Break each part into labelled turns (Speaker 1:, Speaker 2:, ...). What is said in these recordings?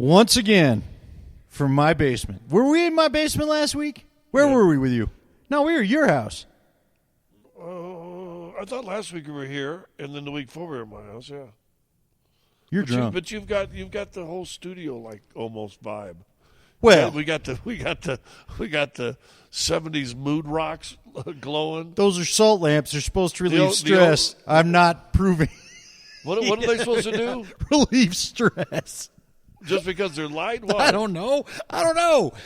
Speaker 1: Once again, from my basement. Were we in my basement last week? Where were we with you? No, we were at your house.
Speaker 2: I thought last week we were here, and then the week before we were at my house. Yeah,
Speaker 1: You're drunk.
Speaker 2: but you've got the whole studio like almost vibe.
Speaker 1: Well,
Speaker 2: we got the 70s mood rocks glowing.
Speaker 1: those are salt lamps. They're supposed to relieve stress. I'm not proving.
Speaker 2: What are they supposed to do?
Speaker 1: Relieve stress.
Speaker 2: Just because they're light? Why?
Speaker 1: I don't know.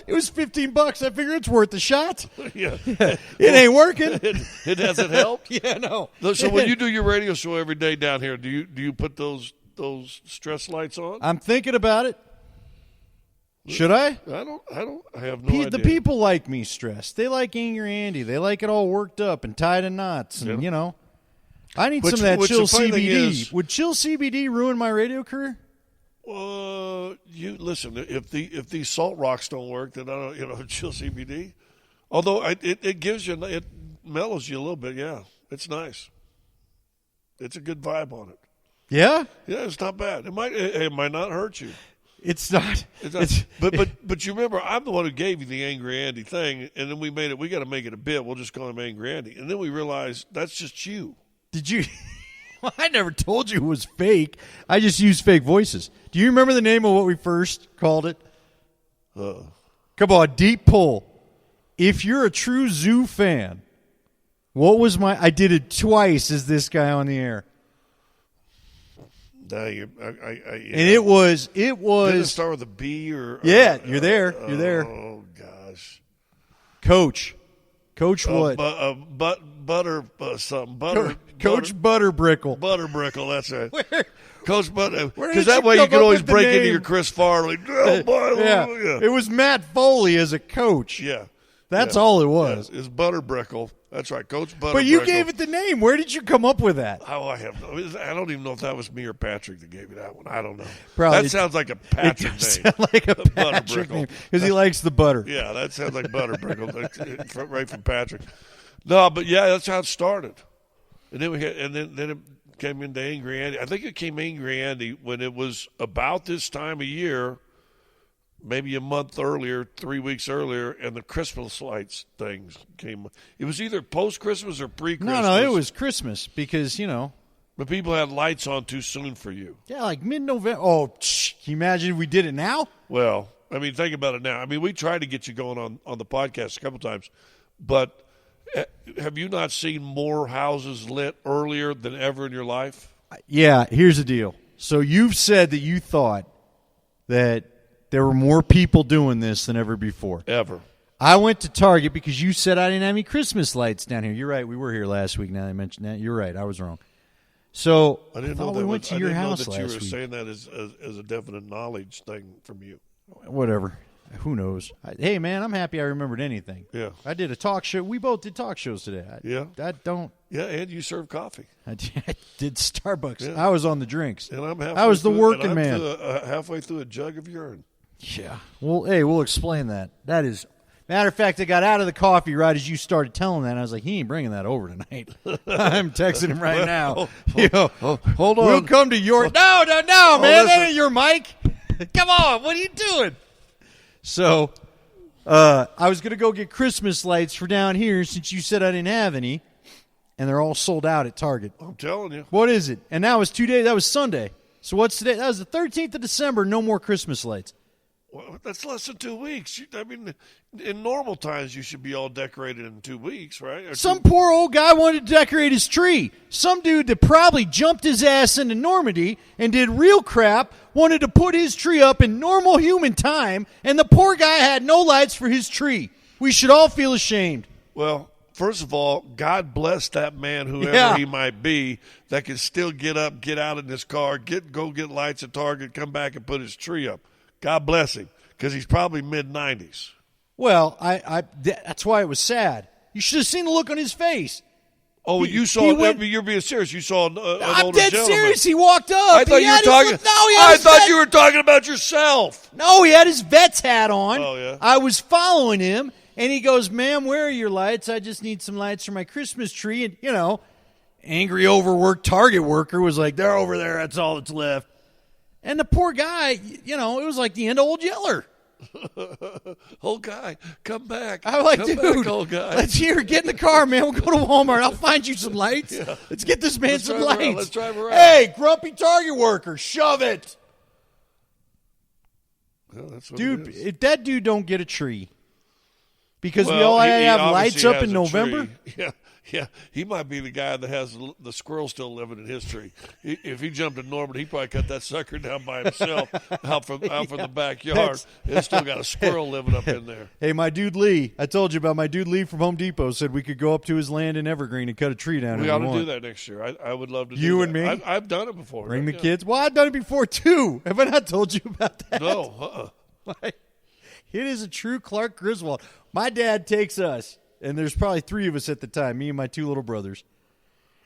Speaker 1: It was $15. I figure it's worth the shot.
Speaker 2: Yeah.
Speaker 1: It ain't working.
Speaker 2: It hasn't helped?
Speaker 1: Yeah, no.
Speaker 2: So when you do your radio show every day down here, do you put those stress lights on?
Speaker 1: I'm thinking about it. Should I?
Speaker 2: I have no idea.
Speaker 1: The people like me stressed. They like Angry Andy. They like it all worked up and tied in knots. And, I need some of that chill CBD. Would chill CBD ruin my radio career?
Speaker 2: You listen. If these salt rocks don't work, then I don't. Chill CBD. Although it gives you, it mellows you a little bit. Yeah, it's nice. It's a good vibe on it.
Speaker 1: Yeah.
Speaker 2: Yeah, it's not bad. It might not hurt you.
Speaker 1: It's not.
Speaker 2: But you remember, I'm the one who gave you the Angry Andy thing, and then we made it. We got to make it a bit. We'll just call him Angry Andy, and then we realized that's just you.
Speaker 1: Did you? Well, I never told you it was fake. I just used fake voices. Do you remember the name of what we first called it? Come on, deep pull. If you're a true Zoo fan, what was I did it twice as this guy on the air.
Speaker 2: And
Speaker 1: it was.
Speaker 2: Did it start with a B or?
Speaker 1: Yeah, you're there. You're there.
Speaker 2: Oh gosh.
Speaker 1: Coach what?
Speaker 2: Butter something. Butter.
Speaker 1: Coach Butterbrickle.
Speaker 2: Butterbrickle. That's right.
Speaker 1: Where?
Speaker 2: Coach Butter. Because that way you can always break into your Chris Farley. Oh, boy.
Speaker 1: Yeah. It was Matt Foley as a coach.
Speaker 2: Yeah.
Speaker 1: That's all it was.
Speaker 2: It's Butterbrickle. That's right, Coach Butterbrickle.
Speaker 1: But you gave it the name. Where did you come up with that?
Speaker 2: Oh, I don't even know if that was me or Patrick that gave you that one. I don't know.
Speaker 1: Probably.
Speaker 2: That sounds like a Patrick name.
Speaker 1: Sound like a Patrick name because he likes the butter.
Speaker 2: Yeah, that sounds like Butterbrickle, right from Patrick. No, but yeah, that's how it started. And then it came into Angry Andy. I think it came Angry Andy when it was about this time of year, maybe a month earlier, 3 weeks earlier, and the Christmas lights things came. It was either post-Christmas or pre-Christmas.
Speaker 1: No, it was Christmas because,
Speaker 2: But people had lights on too soon for you.
Speaker 1: Yeah, like mid-November. Oh, can you imagine if we did it now?
Speaker 2: Well, I mean, think about it now. I mean, we tried to get you going on the podcast a couple times, but have you not seen more houses lit earlier than ever in your life?
Speaker 1: Yeah, here's the deal. So you've said that you thought that there were more people doing this than ever before.
Speaker 2: Ever.
Speaker 1: I went to Target because you said I didn't have any Christmas lights down here. You're right. We were here last week. Now I mentioned that. You're right. I was wrong. So
Speaker 2: I didn't know
Speaker 1: we went to your house last week.
Speaker 2: You were saying that as a definite knowledge thing from you.
Speaker 1: Whatever. Who knows? Hey, man, I'm happy I remembered anything.
Speaker 2: Yeah.
Speaker 1: I did a talk show. We both did talk shows today.
Speaker 2: Yeah.
Speaker 1: Yeah,
Speaker 2: and you served coffee.
Speaker 1: I did Starbucks.
Speaker 2: Yeah.
Speaker 1: I was on the drinks.
Speaker 2: And I'm
Speaker 1: I was the working man.
Speaker 2: Halfway through a jug of urine.
Speaker 1: Yeah. Well, hey, we'll explain that. That is... Matter of fact, I got out of the coffee right as you started telling that. And I was like, he ain't bringing that over tonight. I'm texting him right now.
Speaker 2: Hold on.
Speaker 1: We'll come to your... No, man. That ain't your mic. Come on. What are you doing? So, I was going to go get Christmas lights for down here since you said I didn't have any. And they're all sold out at Target.
Speaker 2: I'm telling you.
Speaker 1: What is it? And that was 2 days. That was Sunday. So what's today? That was the 13th of December. No more Christmas lights.
Speaker 2: Well, that's less than 2 weeks. I mean, in normal times, you should be all decorated in 2 weeks, right?
Speaker 1: Some poor old guy wanted to decorate his tree. Some dude that probably jumped his ass into Normandy and did real crap wanted to put his tree up in normal human time, and the poor guy had no lights for his tree. We should all feel ashamed.
Speaker 2: Well, first of all, God bless that man, whoever he might be, that can still get up, get out in his car, go get lights at Target, come back and put his tree up. God bless him, because he's probably mid-90s.
Speaker 1: Well, that's why it was sad. You should have seen the look on his face.
Speaker 2: Oh, you saw? You're being serious. You saw an older gentleman.
Speaker 1: I'm dead serious. He walked up.
Speaker 2: I thought you were talking. I thought you were talking about yourself.
Speaker 1: No, he had his vet's hat on.
Speaker 2: Oh yeah.
Speaker 1: I was following him, and he goes, "Ma'am, where are your lights? I just need some lights for my Christmas tree." And angry, overworked Target worker was like, "They're over there. That's all that's left." And the poor guy, it was like the end of Old Yeller.
Speaker 2: Old guy, come back.
Speaker 1: I'm like,
Speaker 2: come
Speaker 1: dude,
Speaker 2: back, old guy.
Speaker 1: let's get in the car, man. We'll go to Walmart. I'll find you some lights.
Speaker 2: Yeah.
Speaker 1: Let's get this man some lights.
Speaker 2: Let's drive around.
Speaker 1: Hey, grumpy Target worker, shove it.
Speaker 2: Well, that's what
Speaker 1: Dude,
Speaker 2: it is.
Speaker 1: if that dude don't get a tree, because we
Speaker 2: Well,
Speaker 1: all
Speaker 2: he
Speaker 1: have lights
Speaker 2: obviously
Speaker 1: up
Speaker 2: has
Speaker 1: in
Speaker 2: a
Speaker 1: November.
Speaker 2: tree. Yeah. He might be the guy that has the squirrel still living in his tree. If he jumped in Norman, he probably cut that sucker down by himself out from the backyard. It's still got a squirrel living up in there.
Speaker 1: Hey, my dude Lee, I told you about my dude Lee from Home Depot said we could go up to his land in Evergreen and cut a tree down.
Speaker 2: We
Speaker 1: if
Speaker 2: ought to
Speaker 1: want.
Speaker 2: do that next year. I would love to do
Speaker 1: You
Speaker 2: that.
Speaker 1: and me?
Speaker 2: I've done it before.
Speaker 1: Bring
Speaker 2: right?
Speaker 1: the
Speaker 2: Yeah.
Speaker 1: kids. Well, I've done it before too. Have I not told you about that?
Speaker 2: No.
Speaker 1: It is a true Clark Griswold. My dad takes us, and there's probably 3 of us at the time, me and my 2 little brothers.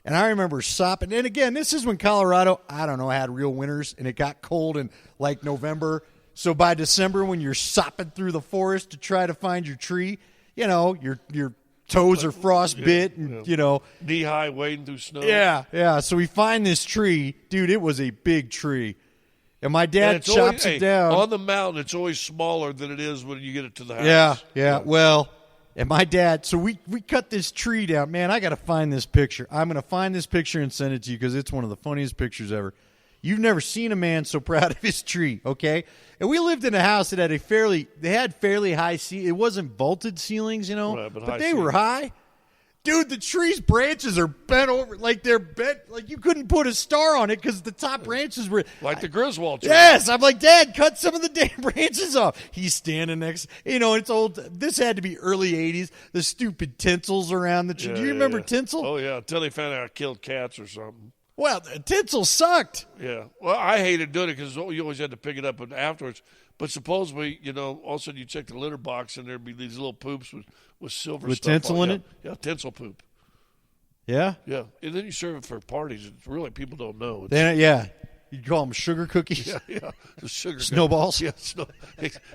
Speaker 1: And I remember sopping. And again, this is when Colorado, I don't know, had real winters, and it got cold in like November. So by December, when you're sopping through the forest to try to find your tree, your toes are frostbit, and
Speaker 2: knee high wading through snow.
Speaker 1: Yeah. So we find this tree, dude. It was a big tree. And my dad chops it down.
Speaker 2: On the mountain, it's always smaller than it is when you get it to the house.
Speaker 1: Yeah. Well, and my dad, so we cut this tree down. Man, I got to find this picture. I'm going to find this picture and send it to you because it's one of the funniest pictures ever. You've never seen a man so proud of his tree, okay? And we lived in a house that had fairly high it wasn't vaulted ceilings,
Speaker 2: Right,
Speaker 1: but they were high. Dude, the tree's branches are bent over, like they're bent, like you couldn't put a star on it because the top branches were.
Speaker 2: Like the Griswold tree.
Speaker 1: Yes, I'm like, Dad, cut some of the damn branches off. He's standing next, it's old. This had to be early 80s. The stupid tinsels around the tree. Do you remember tinsel?
Speaker 2: Oh, yeah, until they found out I killed cats or something.
Speaker 1: Well, tinsel sucked.
Speaker 2: Yeah. Well, I hated doing it because you always had to pick it up afterwards. But supposedly, all of a sudden you check the litter box and there'd be these little poops with silver
Speaker 1: with
Speaker 2: stuff
Speaker 1: tinsel in it?
Speaker 2: Yeah, tinsel poop.
Speaker 1: Yeah?
Speaker 2: Yeah. And then you serve it for parties. It's really, people don't know.
Speaker 1: You call them sugar cookies?
Speaker 2: Yeah. The sugar
Speaker 1: Snowballs?
Speaker 2: Yeah,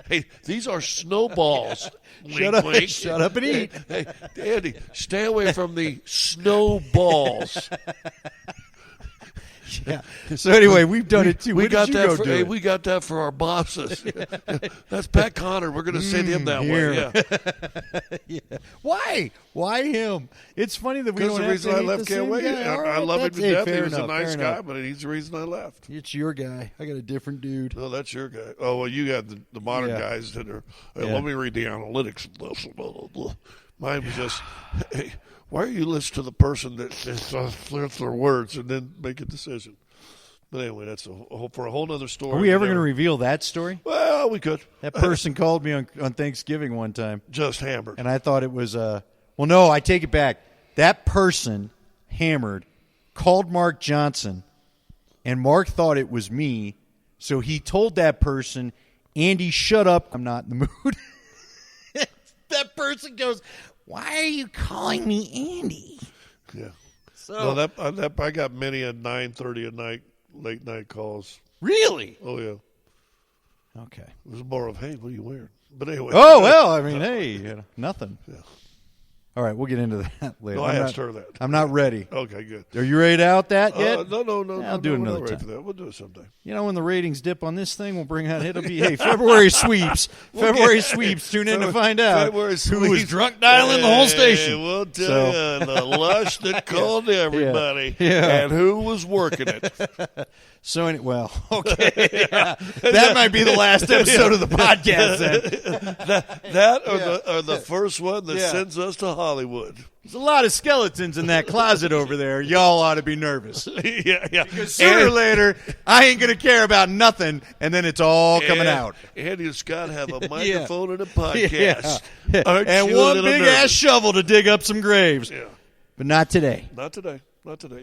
Speaker 2: hey, these are snowballs.
Speaker 1: Shut up and eat.
Speaker 2: Hey, Andy, stay away from the snowballs.
Speaker 1: Yeah. So anyway, we've done it too.
Speaker 2: We got that for our bosses. That's Pat Connor. We're going to send him that way. Yeah.
Speaker 1: Yeah. Why? Why him? It's funny that we don't have
Speaker 2: reason
Speaker 1: to
Speaker 2: I
Speaker 1: hate
Speaker 2: left
Speaker 1: the same
Speaker 2: Can't Wait.
Speaker 1: guy.
Speaker 2: I love him to death. He was
Speaker 1: enough,
Speaker 2: a nice
Speaker 1: fair
Speaker 2: guy,
Speaker 1: enough.
Speaker 2: but he's the reason I left.
Speaker 1: It's your guy. I got a different dude.
Speaker 2: No, that's your guy. Oh, well, you got the modern guys that are. Let me read the analytics. Mine was just, hey, why are you listening to the person that flirts their words and then make a decision? But anyway, that's for a whole other story.
Speaker 1: Are we ever going to reveal that story?
Speaker 2: Well, we could.
Speaker 1: That person called me on Thanksgiving one time.
Speaker 2: Just hammered.
Speaker 1: And I thought it was, well, no, I take it back. That person, hammered, called Mark Johnson, and Mark thought it was me, so he told that person, Andy, shut up. I'm not in the mood. That person goes, why are you calling me Andy?
Speaker 2: Yeah.
Speaker 1: So
Speaker 2: that I got many at 9:30 at night, late night calls.
Speaker 1: Really?
Speaker 2: Oh yeah.
Speaker 1: Okay.
Speaker 2: It was more of, hey, what are you wearing? But anyway.
Speaker 1: Oh well, I mean, hey, nothing. Yeah. All right, we'll get into that later.
Speaker 2: No, I asked her that.
Speaker 1: I'm not ready.
Speaker 2: Okay, good.
Speaker 1: Are you ready to out that yet?
Speaker 2: No.
Speaker 1: I'll do it another
Speaker 2: ready
Speaker 1: time.
Speaker 2: For that. We'll do it someday.
Speaker 1: When the ratings dip on this thing, we'll bring out. It'll be February sweeps. February sweeps. Tune in to find out who was drunk dialing the whole station.
Speaker 2: We'll tell you the lush that called everybody and who was working it.
Speaker 1: So, okay. That might be the last episode of the podcast then.
Speaker 2: That or the first one that sends us to Hollywood.
Speaker 1: There's a lot of skeletons in that closet over there. Y'all ought to be nervous.
Speaker 2: Yeah.
Speaker 1: Because sooner or later, I ain't going to care about nothing, and then it's all coming out.
Speaker 2: Andy and Scott have a microphone and a podcast.
Speaker 1: And one big-ass shovel to dig up some graves.
Speaker 2: Yeah.
Speaker 1: But not today.
Speaker 2: Not today.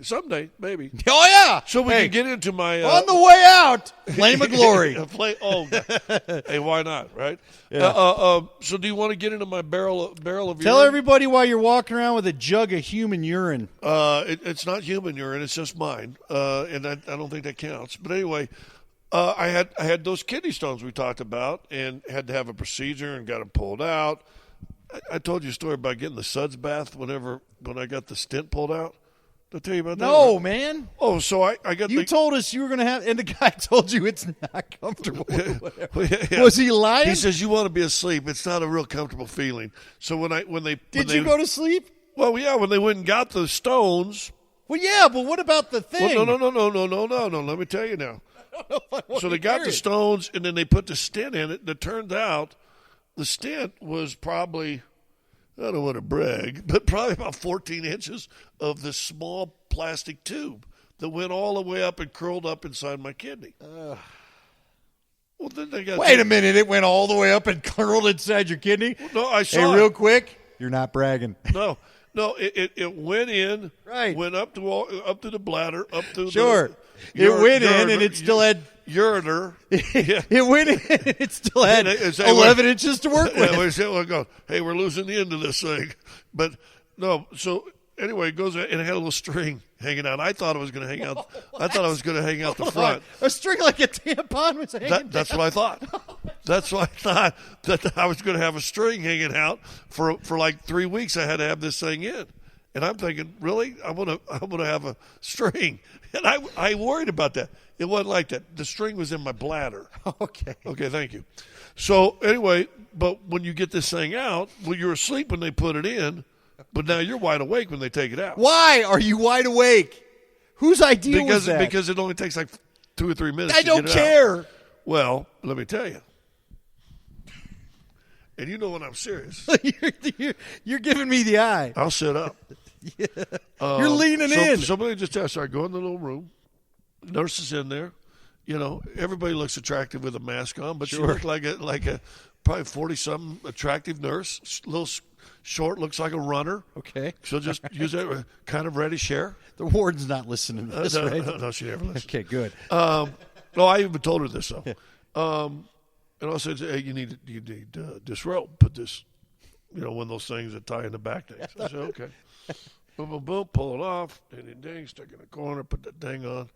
Speaker 2: Someday, maybe.
Speaker 1: Oh, yeah.
Speaker 2: So we can get into my...
Speaker 1: on the way out, Flame of Glory.
Speaker 2: Hey, why not, right? Yeah. So do you want to get into my barrel of urine?
Speaker 1: Tell everybody why you're walking around with a jug of human urine.
Speaker 2: It's not human urine. It's just mine. And I don't think that counts. But anyway, I had those kidney stones we talked about and had to have a procedure and got them pulled out. I told you a story about getting the suds bath when I got the stent pulled out. Did I tell you about that?
Speaker 1: No, man.
Speaker 2: Oh, so I got
Speaker 1: You told us you were going to have, and the guy told you it's not comfortable. Or whatever.
Speaker 2: Yeah.
Speaker 1: Was he lying?
Speaker 2: He says you want to be asleep. It's not a real comfortable feeling. So
Speaker 1: Did you go to sleep?
Speaker 2: Well, yeah, when they went and got the stones.
Speaker 1: Well, yeah, but what about the thing?
Speaker 2: Well, no. Let me tell you now. So they got the stones, and then they put the stent in it. And it turned out the stent was probably, I don't want to brag, but probably about 14 inches of this small plastic tube that went all the way up and curled up inside my kidney. Well, then they got
Speaker 1: Wait a minute. It went all the way up and curled inside your kidney?
Speaker 2: No, I saw
Speaker 1: Hey, real quick, you're not bragging.
Speaker 2: No, it went in,
Speaker 1: right?
Speaker 2: Went up to the bladder, up to
Speaker 1: sure.
Speaker 2: The
Speaker 1: it went in, and it still had
Speaker 2: ureter. Yeah.
Speaker 1: It went in, and it still had 11 inches to work with.
Speaker 2: We're going, hey, we're losing the end of this thing, but no. So anyway, it goes and it had a little string hanging out. I thought it was going to hang out. I thought it was going to hang out the front.
Speaker 1: A string like a tampon was hanging down.
Speaker 2: That's what I thought. That's what I thought, that I was going to have a string hanging out for like 3 weeks. I had to have this thing in, and I'm thinking, really, I'm gonna have a string, and I worried about that. It wasn't like that. The string was in my bladder.
Speaker 1: Okay,
Speaker 2: thank you. So anyway, but when you get this thing out, well, you're asleep when they put it in, but now you're wide awake when they take it out.
Speaker 1: Why are you wide awake? Whose idea was that?
Speaker 2: Because it only takes like 2 or 3 minutes.
Speaker 1: I don't care.
Speaker 2: Out. Well, let me tell you. And you know when I'm serious.
Speaker 1: You're giving me the eye.
Speaker 2: I'll sit up.
Speaker 1: Yeah. You're leaning in.
Speaker 2: Somebody just tell us, I go in the little room. Nurse is in there. You know, everybody looks attractive with a mask on, but she looked like a probably 40-something attractive nurse. A little short, looks like a runner.
Speaker 1: Okay.
Speaker 2: She'll just use that kind of reddish hair.
Speaker 1: The warden's not listening to this, right?
Speaker 2: No, she never listens.
Speaker 1: Okay, good.
Speaker 2: No, I even told her this, though. And I said, hey, you need this rope. Put this, one of those things that tie in the back things. I said, okay. Boom, boom, boom, pull it off. Ding, ding, ding, stick it in the corner, put that thing on.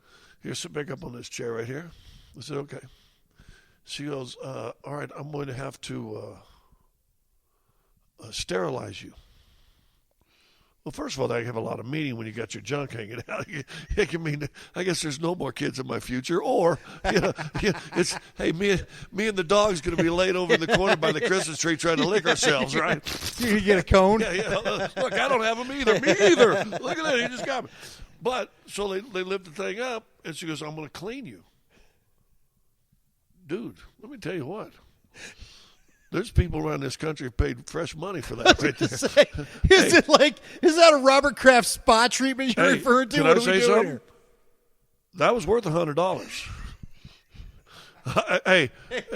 Speaker 2: Here, sit back up on this chair right here. I said, okay. She goes, all right, I'm going to have to sterilize you. Well, first of all, that can have a lot of meaning when you got your junk hanging out. It can mean, I guess there's no more kids in my future. Or, it's, hey, me and the dog's going to be laid over in the corner by the Christmas tree trying to lick ourselves, right?
Speaker 1: You get a cone?
Speaker 2: Yeah. Look, I don't have them either. Me either. Look at that. He just got me. But, so they lift the thing up, and she goes, I'm going to clean you. Dude, let me tell you what. There's people around this country who paid fresh money for that right there.
Speaker 1: Is that a Robert Kraft spa treatment you're referring to?
Speaker 2: Can
Speaker 1: what
Speaker 2: I say something? Here? That was worth $100. Hey,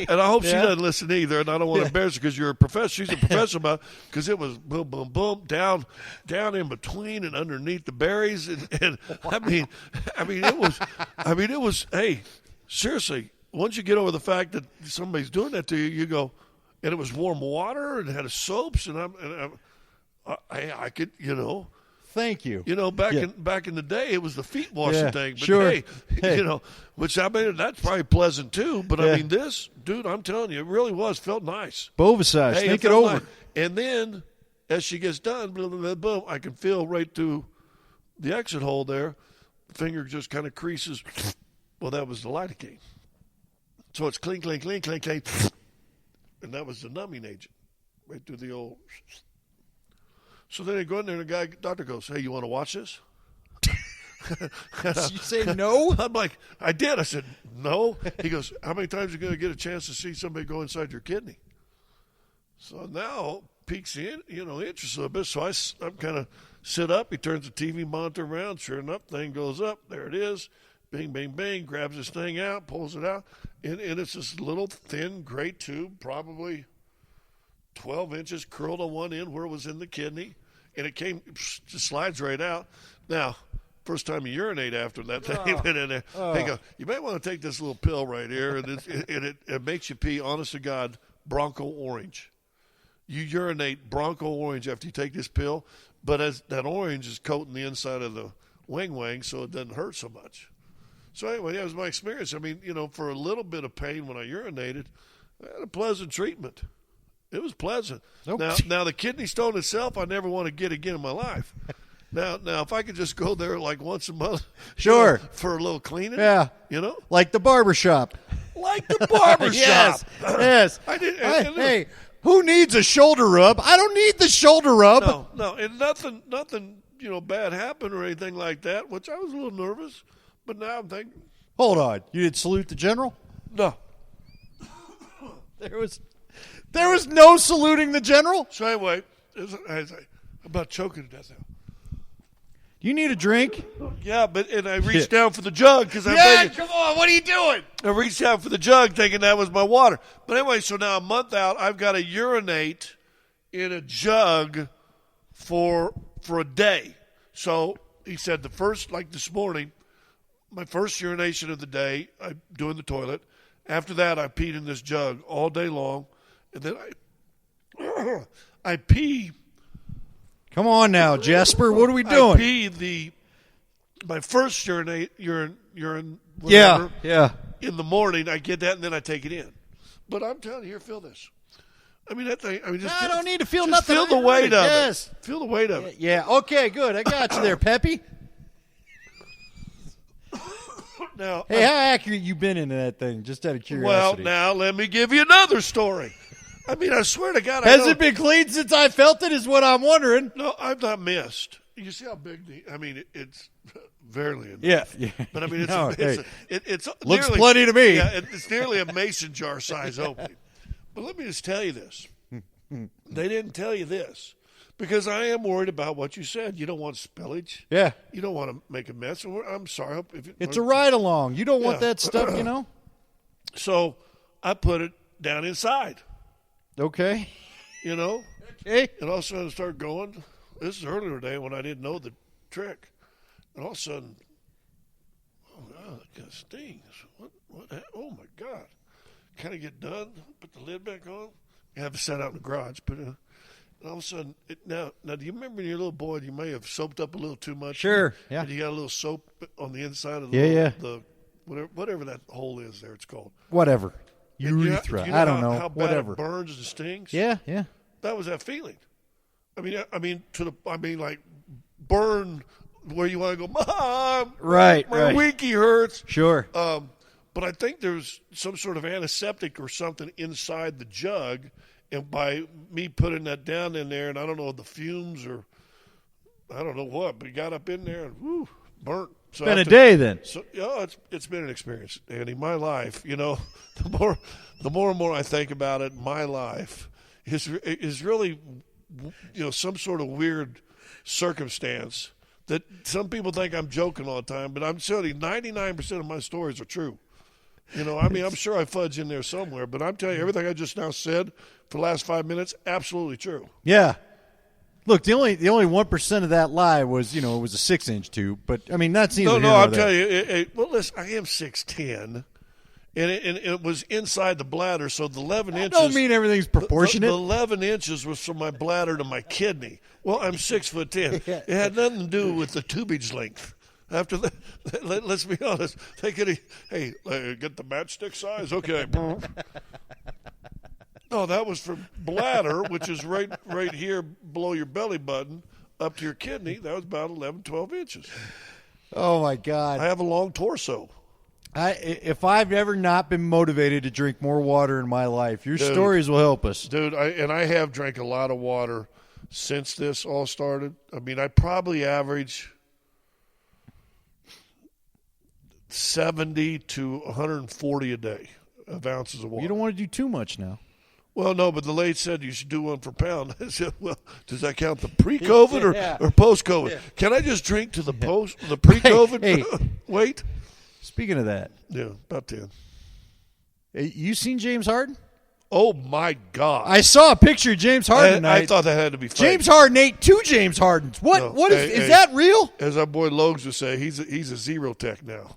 Speaker 2: and I hope she doesn't listen either, and I don't want to embarrass her because you're a professor. She's a professor about because it was boom, boom, boom, down in between and underneath the berries, and I mean, it was. Hey, seriously, once you get over the fact that somebody's doing that to you, you go. And it was warm water, and it had soaps, and I could,
Speaker 1: Thank you.
Speaker 2: Back in the day, it was the feet washing thing. But
Speaker 1: sure.
Speaker 2: Hey, which I mean that's probably pleasant too. But I mean, this dude, I'm telling you, it really was felt nice.
Speaker 1: Bovicized.
Speaker 2: Hey,
Speaker 1: think it over.
Speaker 2: Nice. And then as she gets done, boom, I can feel right through the exit hole there. The finger just kind of creases. Well, that was the lidocaine. So it's clean, clean, clean, clean, clean. And that was the numbing agent, right through the old. So then they go in there, and the doctor goes, hey, you want to watch this?
Speaker 1: You say no?
Speaker 2: I'm like, I did. I said, no. He goes, how many times are you going to get a chance to see somebody go inside your kidney? So now peaks in, interest a little bit. So I'm kind of sit up. He turns the TV monitor around. Sure enough, thing goes up. There it is. Bing, bing, bing, grabs this thing out, pulls it out, and it's this little thin gray tube, probably 12 inches, curled on one end where it was in the kidney, and it just slides right out. Now, first time you urinate after that thing went in there, they go, you might want to take this little pill right here, and it makes you pee, honest to God, Bronco Orange. You urinate Bronco Orange after you take this pill, but as that orange is coating the inside of the wing, so it doesn't hurt so much. So anyway, that was my experience. I mean, for a little bit of pain when I urinated, I had a pleasant treatment. It was pleasant. Nope. Now the kidney stone itself, I never want to get again in my life. Now, if I could just go there like once a month,
Speaker 1: Sure,
Speaker 2: for a little cleaning,
Speaker 1: yeah, like the barber shop.
Speaker 2: Like the barber shop.
Speaker 1: Yes. Hey, who needs a shoulder rub? I don't need the shoulder rub.
Speaker 2: No, and nothing, bad happened or anything like that, which I was a little nervous, but now I'm thinking.
Speaker 1: Hold on, you did salute the general?
Speaker 2: No.
Speaker 1: There was no saluting the general?
Speaker 2: So anyway, I'm about choking to death now.
Speaker 1: You need a drink?
Speaker 2: Yeah, and I reached down for the jug because I'm thinking,
Speaker 1: come on, what are you doing?
Speaker 2: I reached out for the jug thinking that was my water. But anyway, so now a month out, I've got to urinate in a jug for a day. So he said this morning, my first urination of the day, I'm doing the toilet. After that, I peed in this jug all day long. And then I pee.
Speaker 1: Come on now, Jasper. What are we doing?
Speaker 2: I pee my first urine whatever,
Speaker 1: yeah.
Speaker 2: In the morning, I get that, and then I take it in. But I'm telling you, here, feel this. I mean, that thing. I mean,
Speaker 1: I don't need to feel
Speaker 2: just
Speaker 1: nothing.
Speaker 2: Feel the weight of
Speaker 1: it.
Speaker 2: Feel the weight of it.
Speaker 1: Yeah. Okay. Good. I got you there, Peppy.
Speaker 2: Now,
Speaker 1: hey, how accurate you been into that thing? Just out of curiosity.
Speaker 2: Well, now let me give you another story. I mean, I swear to God,
Speaker 1: has it been clean since I felt it? Is what I'm wondering.
Speaker 2: No, I've not missed. You see how big it's barely enough.
Speaker 1: Yeah.
Speaker 2: But I mean, it's
Speaker 1: looks
Speaker 2: nearly,
Speaker 1: plenty to me.
Speaker 2: Yeah, it's nearly a mason jar size opening. But let me just tell you this: they didn't tell you this because I am worried about what you said. You don't want spillage.
Speaker 1: Yeah.
Speaker 2: You don't want to make a mess. I'm sorry.
Speaker 1: It's a ride along. You don't want that stuff,
Speaker 2: So I put it down inside.
Speaker 1: Okay.
Speaker 2: Okay. And all of a sudden it started going. This is earlier today when I didn't know the trick. And all of a sudden, oh, God, that kind of stings. What? Oh, my God. Kind of get done, put the lid back on. You have to set out in the garage. And all of a sudden, now, do you remember when you're a little boy, you may have soaped up a little too much?
Speaker 1: Sure, yeah.
Speaker 2: And you got a little soap on the inside of the whatever that hole is there, it's called.
Speaker 1: Whatever. Urethra.
Speaker 2: I
Speaker 1: don't know.
Speaker 2: How bad
Speaker 1: whatever.
Speaker 2: It burns and stings?
Speaker 1: Yeah.
Speaker 2: That was that feeling. Like burn where you want to go, Mom.
Speaker 1: Right.
Speaker 2: My winky hurts.
Speaker 1: Sure.
Speaker 2: But I think there's some sort of antiseptic or something inside the jug, and by me putting that down in there, and I don't know the fumes or I don't know what, but it got up in there and burnt. So
Speaker 1: been a day then.
Speaker 2: So it's been an experience, Andy. My life, the more and more I think about it, my life is really, some sort of weird circumstance that some people think I'm joking all the time, but I'm telling you, 99% of my stories are true. I'm sure I fudge in there somewhere, but I'm telling you, everything I just now said for the last 5 minutes, absolutely true.
Speaker 1: Yeah. Look, the only 1% of that lie was, it was a 6-inch tube, but I mean that's neither.
Speaker 2: No, I'm telling you. Well, listen, I am 6'10", and it was inside the bladder, so the 11 inches.
Speaker 1: Don't mean everything's proportionate.
Speaker 2: The 11 inches was from my bladder to my kidney. Well, I'm 6'10". It had nothing to do with the tubage length. After that, let's be honest. They could, get the matchstick size. Okay. No, that was from bladder, which is right here below your belly button, up to your kidney. That was about 11, 12 inches.
Speaker 1: Oh, my God.
Speaker 2: I have a long torso.
Speaker 1: If I've ever not been motivated to drink more water in my life, your stories will help us.
Speaker 2: Dude, I have drank a lot of water since this all started. I mean, I probably average 70 to 140 a day of ounces of water.
Speaker 1: You don't want to do too much now.
Speaker 2: Well, no, but the lady said you should do one per pound. I said, well, does that count the pre-COVID or post-COVID? Yeah. Can I just drink to the pre-COVID weight?
Speaker 1: Speaking of that.
Speaker 2: Yeah, about 10.
Speaker 1: You seen James Harden?
Speaker 2: Oh, my God.
Speaker 1: I saw a picture of James Harden tonight.
Speaker 2: I thought that had to be fake.
Speaker 1: James Harden ate 2 James Hardens. What is that real?
Speaker 2: As our boy Logs would say, he's a zero tech now.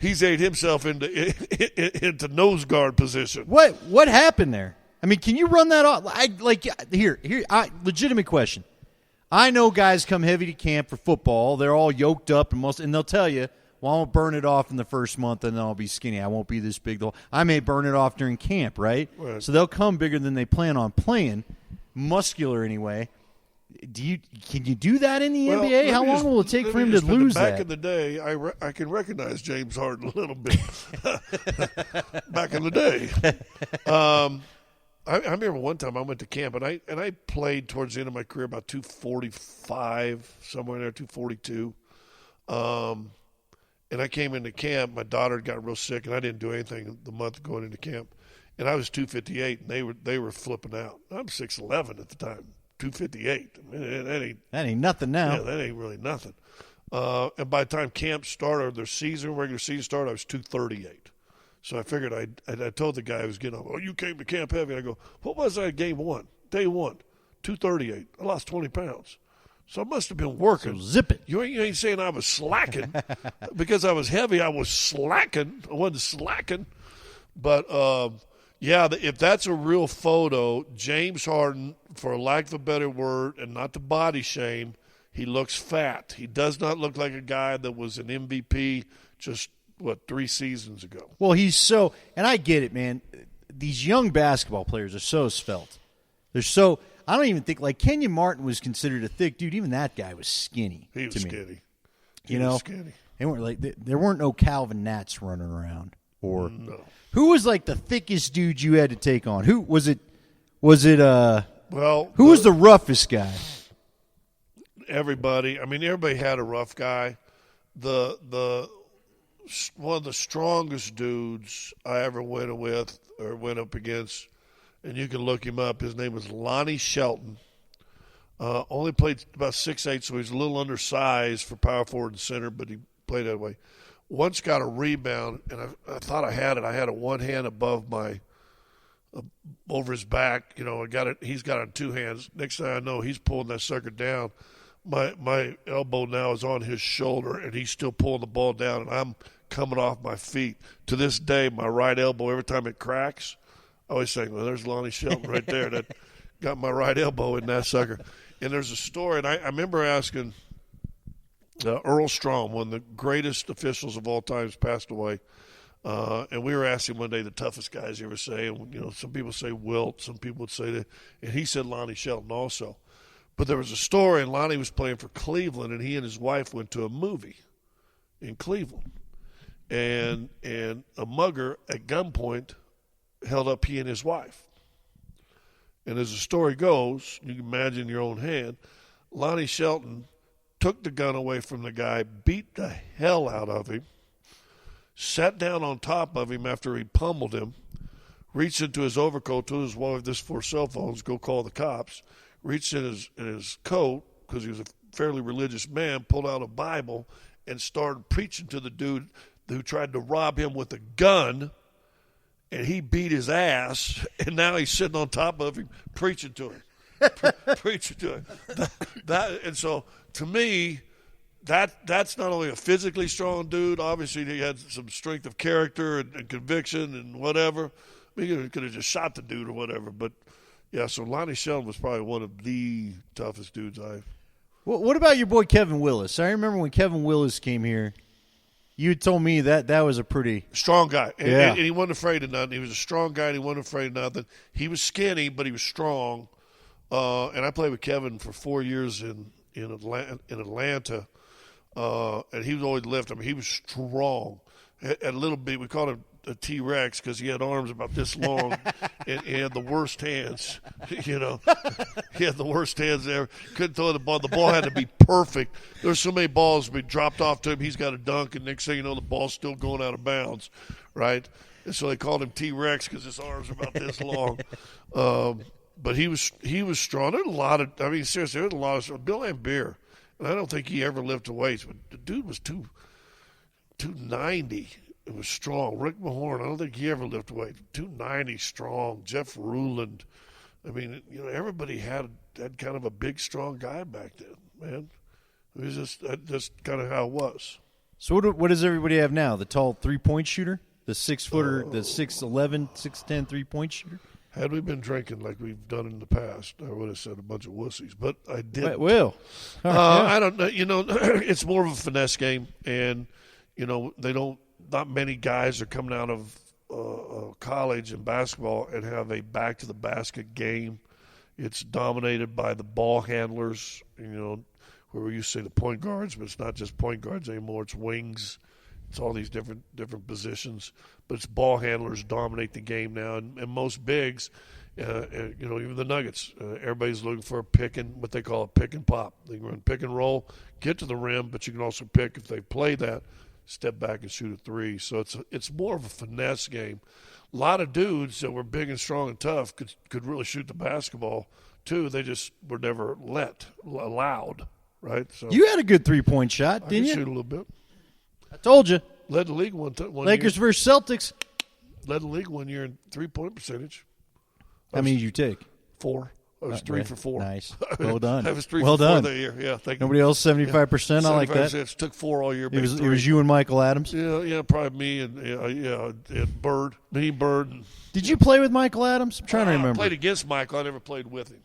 Speaker 2: He's ate himself into nose guard position.
Speaker 1: What happened there? I mean, can you run that off? Legitimate question. I know guys come heavy to camp for football. They're all yoked up and they'll tell you, well, I won't burn it off in the first month, and then I'll be skinny. I won't be this big. I may burn it off during camp, right? So they'll come bigger than they plan on playing, muscular anyway. Can you do that in the
Speaker 2: Well,
Speaker 1: NBA? How long
Speaker 2: just-
Speaker 1: will it take
Speaker 2: let
Speaker 1: for
Speaker 2: me
Speaker 1: him to
Speaker 2: just put it
Speaker 1: lose
Speaker 2: back
Speaker 1: that?
Speaker 2: in the day, I can recognize James Harden a little bit. Back in the day. I remember one time I went to camp, and I played towards the end of my career about 245, somewhere in there, 242. And I came into camp. My daughter had gotten real sick, and I didn't do anything the month going into camp. And I was 258, and they were flipping out. I'm 6'11" at the time, 258. I mean,
Speaker 1: That ain't nothing now.
Speaker 2: that ain't really nothing. And by the time camp started, or their regular season started, I was 238. So I figured I told the guy I was getting up, you came to camp heavy. And I go, what was I day one? 238. I lost 20 pounds. So I must have been working.
Speaker 1: So zip it.
Speaker 2: You ain't saying I was slacking. Because I was heavy, I was slacking. I wasn't slacking. But, if that's a real photo, James Harden, for lack of a better word, and not to body shame, he looks fat. He does not look like a guy that was an MVP just, 3 seasons ago.
Speaker 1: Well, and I get it, man. These young basketball players are so svelte. I don't even think, like, Kenyon Martin was considered a thick dude. Even that guy was skinny.
Speaker 2: He was skinny.
Speaker 1: He was
Speaker 2: skinny.
Speaker 1: They weren't like, there weren't no Calvin Nats running around. Or
Speaker 2: No.
Speaker 1: who was like the thickest dude you had to take on? Who was it? Who was the roughest guy?
Speaker 2: Everybody. I mean, everybody had a rough guy. The one of the strongest dudes I ever went up against, and you can look him up. His name was Lonnie Shelton. Only played about 6'8", so he's a little undersized for power forward and center, but he played that way. Once got a rebound, and I thought I had it. I had it one hand above over his back. I got it. He's got it in 2 hands. Next thing I know, he's pulling that sucker down. My elbow now is on his shoulder, and he's still pulling the ball down, and I'm coming off my feet. To this day, my right elbow, every time it cracks, I always say, well, there's Lonnie Shelton right there that got my right elbow in that sucker. And there's a story, and I remember asking Earl Strom, one of the greatest officials of all time, passed away. And we were asking one day the toughest guys you ever say. And, some people say Wilt, some people would say that. And he said Lonnie Shelton also. But there was a story, and Lonnie was playing for Cleveland, and he and his wife went to a movie in Cleveland. And a mugger at gunpoint held up he and his wife. And as the story goes, you can imagine your own hand, Lonnie Shelton took the gun away from the guy, beat the hell out of him, sat down on top of him after he pummeled him, reached into his overcoat, told his wife, this for cell phones, go call the cops, reached in his coat, because he was a fairly religious man, pulled out a Bible and started preaching to the dude who tried to rob him with a gun, and he beat his ass, and now he's sitting on top of him preaching to him. Preaching to him. And so, to me, that's not only a physically strong dude. Obviously, he had some strength of character and conviction and whatever. I mean, he could have just shot the dude or whatever. But, yeah, so Lonnie Shelton was probably one of the toughest dudes I've.
Speaker 1: What about your boy Kevin Willis? I remember when Kevin Willis came here, you told me that was a pretty
Speaker 2: strong guy.
Speaker 1: And
Speaker 2: he wasn't afraid of nothing. He was a strong guy, and he wasn't afraid of nothing. He was skinny, but he was strong. And I played with Kevin for 4 years in Atlanta, and he was always lifting. I mean, he was strong. At a little bit, we called him a T-Rex because he had arms about this long, and he had the worst hands. He had the worst hands ever. Couldn't throw the ball. The ball had to be perfect. There's so many balls be dropped off to him. He's got a dunk, and next thing you know, the ball's still going out of bounds, right? And so they called him T-Rex because his arms are about this long. But he was strong. There's a lot of, seriously, there's a lot of, Bill Lambier, and I don't think he ever lifted weights, but the dude was 290. It was strong. Rick Mahorn, I don't think he ever lifted weights. 290 strong. Jeff Ruland. I mean, everybody had kind of a big, strong guy back then, man. It was just kind of how it was.
Speaker 1: So what does everybody have now? The tall 3-point shooter? The 6-footer, the 6'11", 6'10" 3-point shooter?
Speaker 2: Had we been drinking like we've done in the past, I would have said a bunch of wussies, but I didn't.
Speaker 1: Well,
Speaker 2: I don't know. It's more of a finesse game, and not many guys are coming out of college in basketball and have a back to the basket game. It's dominated by the ball handlers, where we used to say the point guards, but it's not just point guards anymore. It's wings. It's all these different positions. But it's ball handlers dominate the game now. And most bigs, even the Nuggets, everybody's looking for what they call a pick and pop. They can run pick and roll, get to the rim, but you can also pick, if they play that, step back and shoot a three. So it's more of a finesse game. A lot of dudes that were big and strong and tough could really shoot the basketball too. They just were never allowed, right? So
Speaker 1: you had a good 3-point shot, didn't you?
Speaker 2: Shoot a little bit.
Speaker 1: I told you.
Speaker 2: Led the league one
Speaker 1: Lakers
Speaker 2: year.
Speaker 1: versus Celtics.
Speaker 2: Led the league 1 year in 3-point percentage.
Speaker 1: How many did you take?
Speaker 2: 4. I was 3 for 4.
Speaker 1: Nice. Well done.
Speaker 2: I was 3
Speaker 1: well
Speaker 2: for 4
Speaker 1: done.
Speaker 2: that year. Yeah, thank you.
Speaker 1: Nobody else 75%? I like that.
Speaker 2: It took 4 all year.
Speaker 1: It was you and Michael Adams?
Speaker 2: Yeah, probably me and Bird. Me, Bird.
Speaker 1: Did you play with Michael Adams? I'm trying to remember.
Speaker 2: I played against Michael. I never played with him.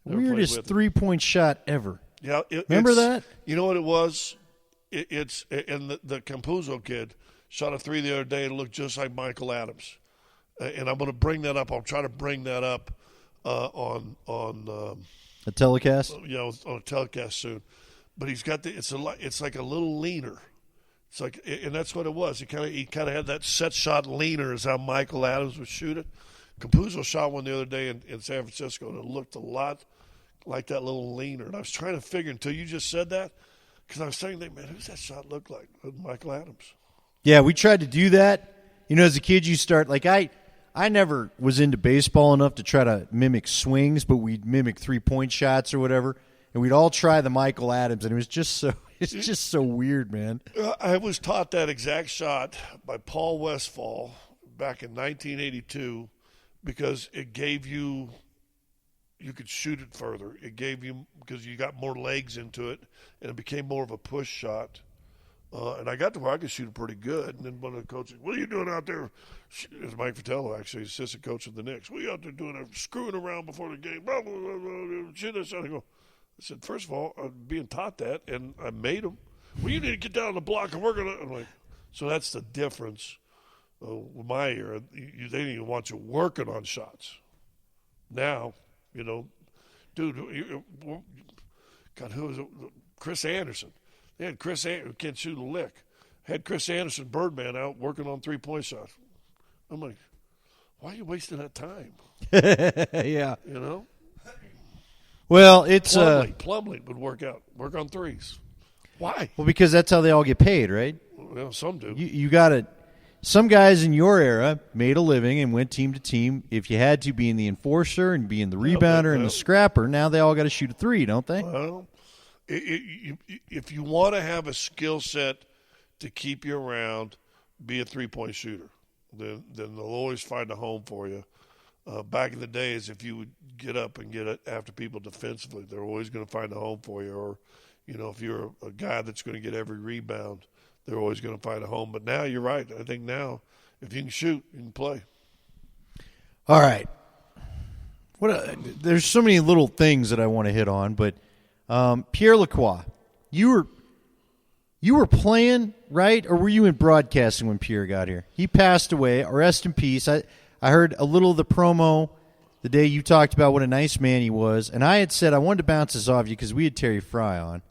Speaker 1: Weirdest 3-point shot ever.
Speaker 2: Yeah,
Speaker 1: remember that?
Speaker 2: You know what it was? And the Campuzzo kid shot a 3 the other day and looked just like Michael Adams. And I'm going to bring that up. I'll try to bring that up on
Speaker 1: a telecast.
Speaker 2: On a telecast soon. But he's got it's like a little leaner. It's like, and that's what it was. He kind of had that set shot leaner, is how Michael Adams would shoot it. Campuzzo shot one the other day in San Francisco, and it looked a lot like that little leaner. And I was trying to figure until you just said that, because I was saying, man, who's that shot look like? Michael Adams.
Speaker 1: Yeah, we tried to do that. As a kid, you start like I never was into baseball enough to try to mimic swings, but we'd mimic 3-point shots or whatever, and we'd all try the Michael Adams, and it was just so weird, man.
Speaker 2: I was taught that exact shot by Paul Westphal back in 1982 because it gave you could shoot it further. It gave you, because you got more legs into it, and it became more of a push shot. And I got to where I could shoot it pretty good. And then one of the coaches, what are you doing out there? It was Mike Fratello, actually, assistant coach of the Knicks. What are you out there doing? Screwing around before the game. Blah, blah, blah, blah. Shoot this. I said, first of all, I'm being taught that, and I made them. Well, you need to get down on the block, and we're going to. I'm like, so that's the difference with my era. They didn't even want you working on shots. Now, dude, God, who was it? Chris Anderson. They had Chris Anderson, who can't shoot a lick. Had Chris Anderson, Birdman, out working on 3-point shots. I'm like, why are you wasting that time?
Speaker 1: Yeah.
Speaker 2: Well, it's Plumlee would work on threes. Why?
Speaker 1: Well, because that's how they all get paid, right?
Speaker 2: Well, some do.
Speaker 1: You got to. Some guys in your era made a living and went team to team. If you had to, being the enforcer and being the rebounder and the scrapper, now they all got to shoot a 3, don't they?
Speaker 2: Well, if you want to have a skill set to keep you around, be a 3-point shooter. Then they'll always find a home for you. Back in the days, if you would get up and get it after people defensively, they're always going to find a home for you. Or, if you're a guy that's going to get every rebound, they're always going to find a home. But now you're right. I think now, if you can shoot, you can play.
Speaker 1: All right. There's so many little things that I want to hit on, but Pierre Lacroix, you were playing, right? Or were you in broadcasting when Pierre got here? He passed away. Rest in peace. I heard a little of the promo the day you talked about what a nice man he was, and I had said I wanted to bounce this off you because we had Terry Fry on.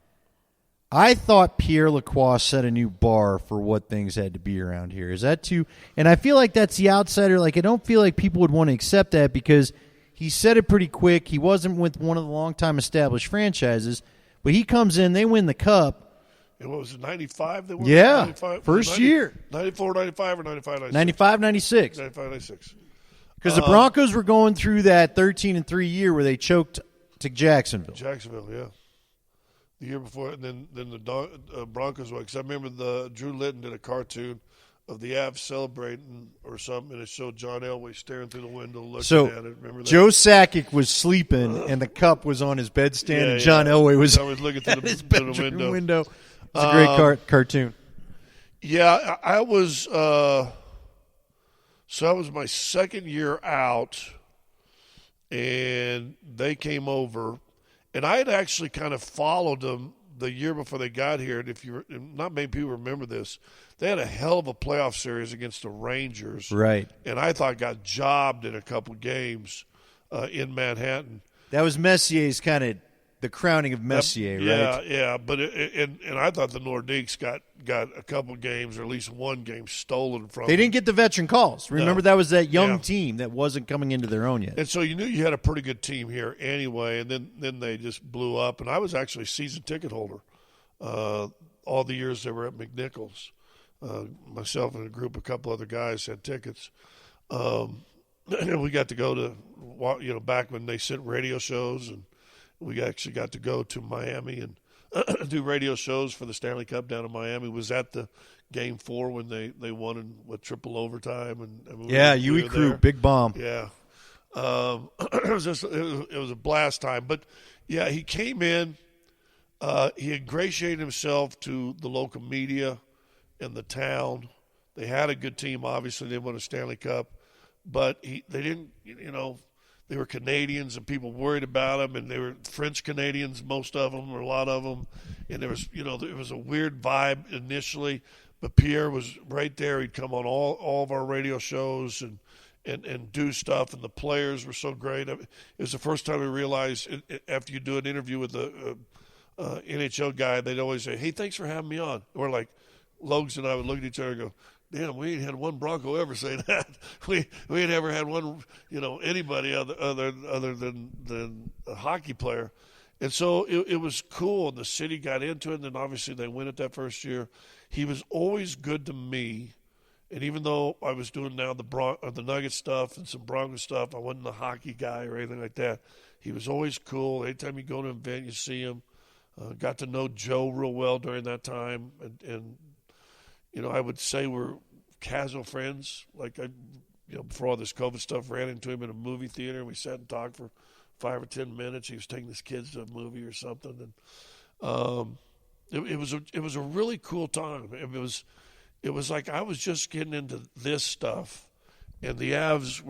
Speaker 1: I thought Pierre Lacroix set a new bar for what things had to be around here. Is that too? And I feel like that's the outsider. Like, I don't feel like people would want to accept that because he said it pretty quick. He wasn't with one of the long-time established franchises, but he comes in, they win the cup.
Speaker 2: And what was it, 95? They won?
Speaker 1: Yeah,
Speaker 2: 95?
Speaker 1: first year.
Speaker 2: 94, 95, or 95, 96?
Speaker 1: 95, 96.
Speaker 2: 95, 96.
Speaker 1: Because the Broncos were going through that 13-3 year where they choked to Jacksonville.
Speaker 2: Yeah. The year before, and then the Broncos won. Because I remember Drew Litton did a cartoon of the Avs celebrating or something, and it showed John Elway staring through the window looking at it. Remember that?
Speaker 1: Joe Sakic was sleeping, and the cup was on his bedstand, and John Elway was
Speaker 2: looking through
Speaker 1: his
Speaker 2: the
Speaker 1: window. It's a great cartoon.
Speaker 2: Yeah, I was so that was my second year out, and they came over, and I had actually kind of followed them the year before they got here. And not many people remember this, they had a hell of a playoff series against the Rangers,
Speaker 1: right?
Speaker 2: And I thought got jobbed in a couple games. in Manhattan.
Speaker 1: That was Messier's kind of the crowning of Messier, right?
Speaker 2: Yeah. But and I thought the Nordiques got a couple games, or at least one game, stolen from them.
Speaker 1: They didn't get the veteran calls. Remember, that was that young
Speaker 2: Yeah.
Speaker 1: team that wasn't coming into their own yet.
Speaker 2: And so you knew you had a pretty good team here anyway, and then they just blew up. And I was actually a season ticket holder all the years they were at McNichols. Myself and a couple other guys had tickets. We got to go to, back when they sent radio shows, and we actually got to go to Miami and do radio shows for the Stanley Cup down in Miami. Was at the Game 4 when they won in triple overtime. And
Speaker 1: UE crew, big bomb.
Speaker 2: Yeah. It was a blast time. But, yeah, he came in. He ingratiated himself to the local media and the town. They had a good team, obviously. They won a Stanley Cup. But they didn't, they were Canadians and people worried about them, and they were French Canadians, most of them, or a lot of them. And there was, there was a weird vibe initially, but Pierre was right there. He'd come on all of our radio shows and do stuff, and the players were so great. It was the first time we realized after you do an interview with the NHL guy, they'd always say, "Hey, thanks for having me on." Or like Logs and I would look at each other and go, "Damn, we ain't had one Bronco ever say that. We ain't ever had one, anybody other than a hockey player." And so it was cool, and the city got into it, and then obviously they win it that first year. He was always good to me, and even though I was doing now the Nugget stuff and some Bronco stuff, I wasn't a hockey guy or anything like that. He was always cool. Anytime you go to an event, you see him. Got to know Joe real well during that time, and I would say we're casual friends. Like before all this COVID stuff, ran into him in a movie theater, and we sat and talked for 5 or 10 minutes. He was taking his kids to a movie or something, and it was a really cool time. It was like I was just getting into this stuff, and the Avs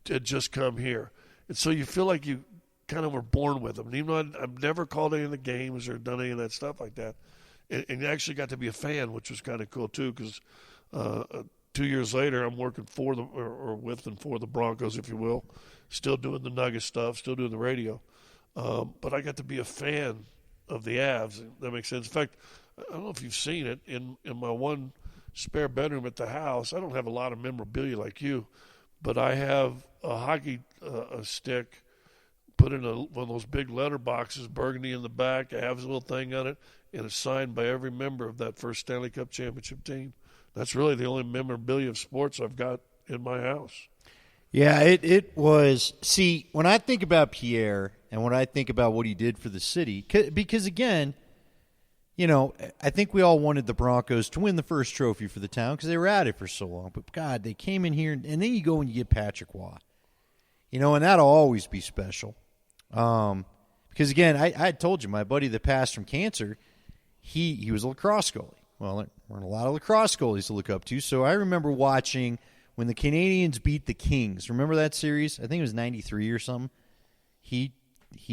Speaker 2: had just come here, and so you feel like you kind of were born with them. And even though I've never called any of the games or done any of that stuff like that, and actually got to be a fan, which was kind of cool too, because 2 years later, I'm working for with and for the Broncos, if you will, still doing the Nugget stuff, still doing the radio. But I got to be a fan of the Avs. That makes sense. In fact, I don't know if you've seen it in my one spare bedroom at the house. I don't have a lot of memorabilia like you, but I have a hockey stick put in one of those big letter boxes, burgundy in the back, Avs little thing on it, and it's signed by every member of that first Stanley Cup championship team. That's really the only memorabilia of sports I've got in my house.
Speaker 1: Yeah, it was. See, when I think about Pierre and when I think about what he did for the city, because again, I think we all wanted the Broncos to win the first trophy for the town because they were at it for so long. But God, they came in here, and then you go and you get Patrick Waugh, and that'll always be special. Because again, I had told you, my buddy that passed from cancer, he was a lacrosse goalie. Well, there weren't a lot of lacrosse goalies to look up to, so I remember watching when the Canadiens beat the Kings. Remember that series? I think it was 93 or something. He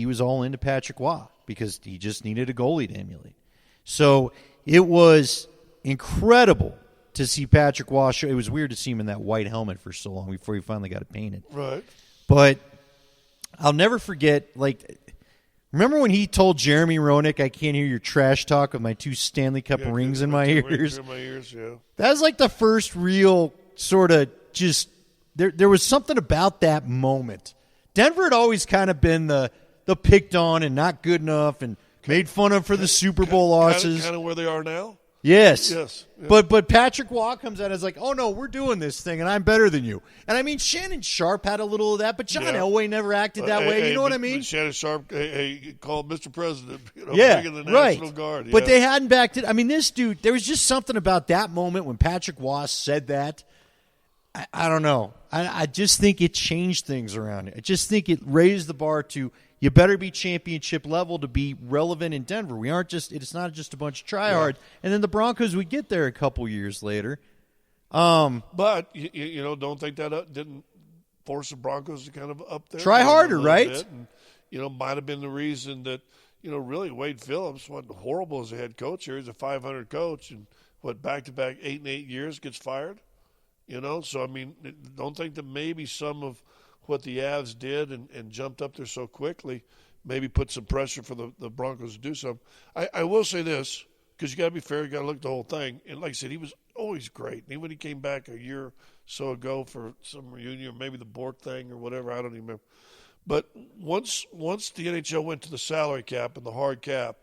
Speaker 1: was all into Patrick Waugh because he just needed a goalie to emulate. So it was incredible to see Patrick Waugh show. It was weird to see him in that white helmet for so long before he finally got it painted.
Speaker 2: Right.
Speaker 1: But I'll never forget, remember when he told Jeremy Roenick, "I can't hear your trash talk with my 2 Stanley Cup rings in my ears"?
Speaker 2: In my ears, yeah.
Speaker 1: That was like the first real sort of just there was something about that moment. Denver had always kind of been the picked on and not good enough and made fun of for the Super Bowl losses.
Speaker 2: Kind of where they are now?
Speaker 1: Yes.
Speaker 2: Yes. Yeah.
Speaker 1: But Patrick Waugh comes out and is like, "Oh, no, we're doing this thing, and I'm better than you." And, I mean, Shannon Sharp had a little of that, but John Elway never acted that way. You know what I mean?
Speaker 2: Shannon Sharp called Mr. President,
Speaker 1: bringing
Speaker 2: the National Guard. Yeah.
Speaker 1: But they hadn't backed it. I mean, this dude, there was just something about that moment when Patrick Waugh said that. I don't know. I just think it changed things around it. I just think it raised the bar to you better be championship level to be relevant in Denver. We aren't just. It's not just a bunch of tryhards. Yeah. And then the Broncos would get there a couple years later.
Speaker 2: But don't think that didn't force the Broncos to kind of up there.
Speaker 1: Try harder, right?
Speaker 2: And, might have been the reason that really Wade Phillips wasn't horrible as a head coach here. He's a 500 coach, and back-to-back 8 and 8 years gets fired. So I mean, don't think that maybe some of what the Avs did and jumped up there so quickly, maybe put some pressure for the Broncos to do something. I will say this, because you got to be fair, you got to look at the whole thing. And like I said, he was always great. And when he came back a year or so ago for some reunion, or maybe the Bork thing or whatever, I don't even remember. But once the NHL went to the salary cap and the hard cap,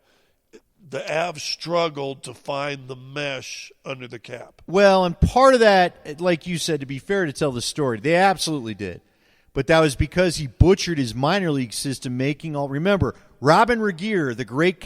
Speaker 2: the Avs struggled to find the mesh under the cap.
Speaker 1: Well, and part of that, like you said, to be fair to tell the story, they absolutely did. But that was because he butchered his minor league system, making all. Remember, Robin Regeer, the great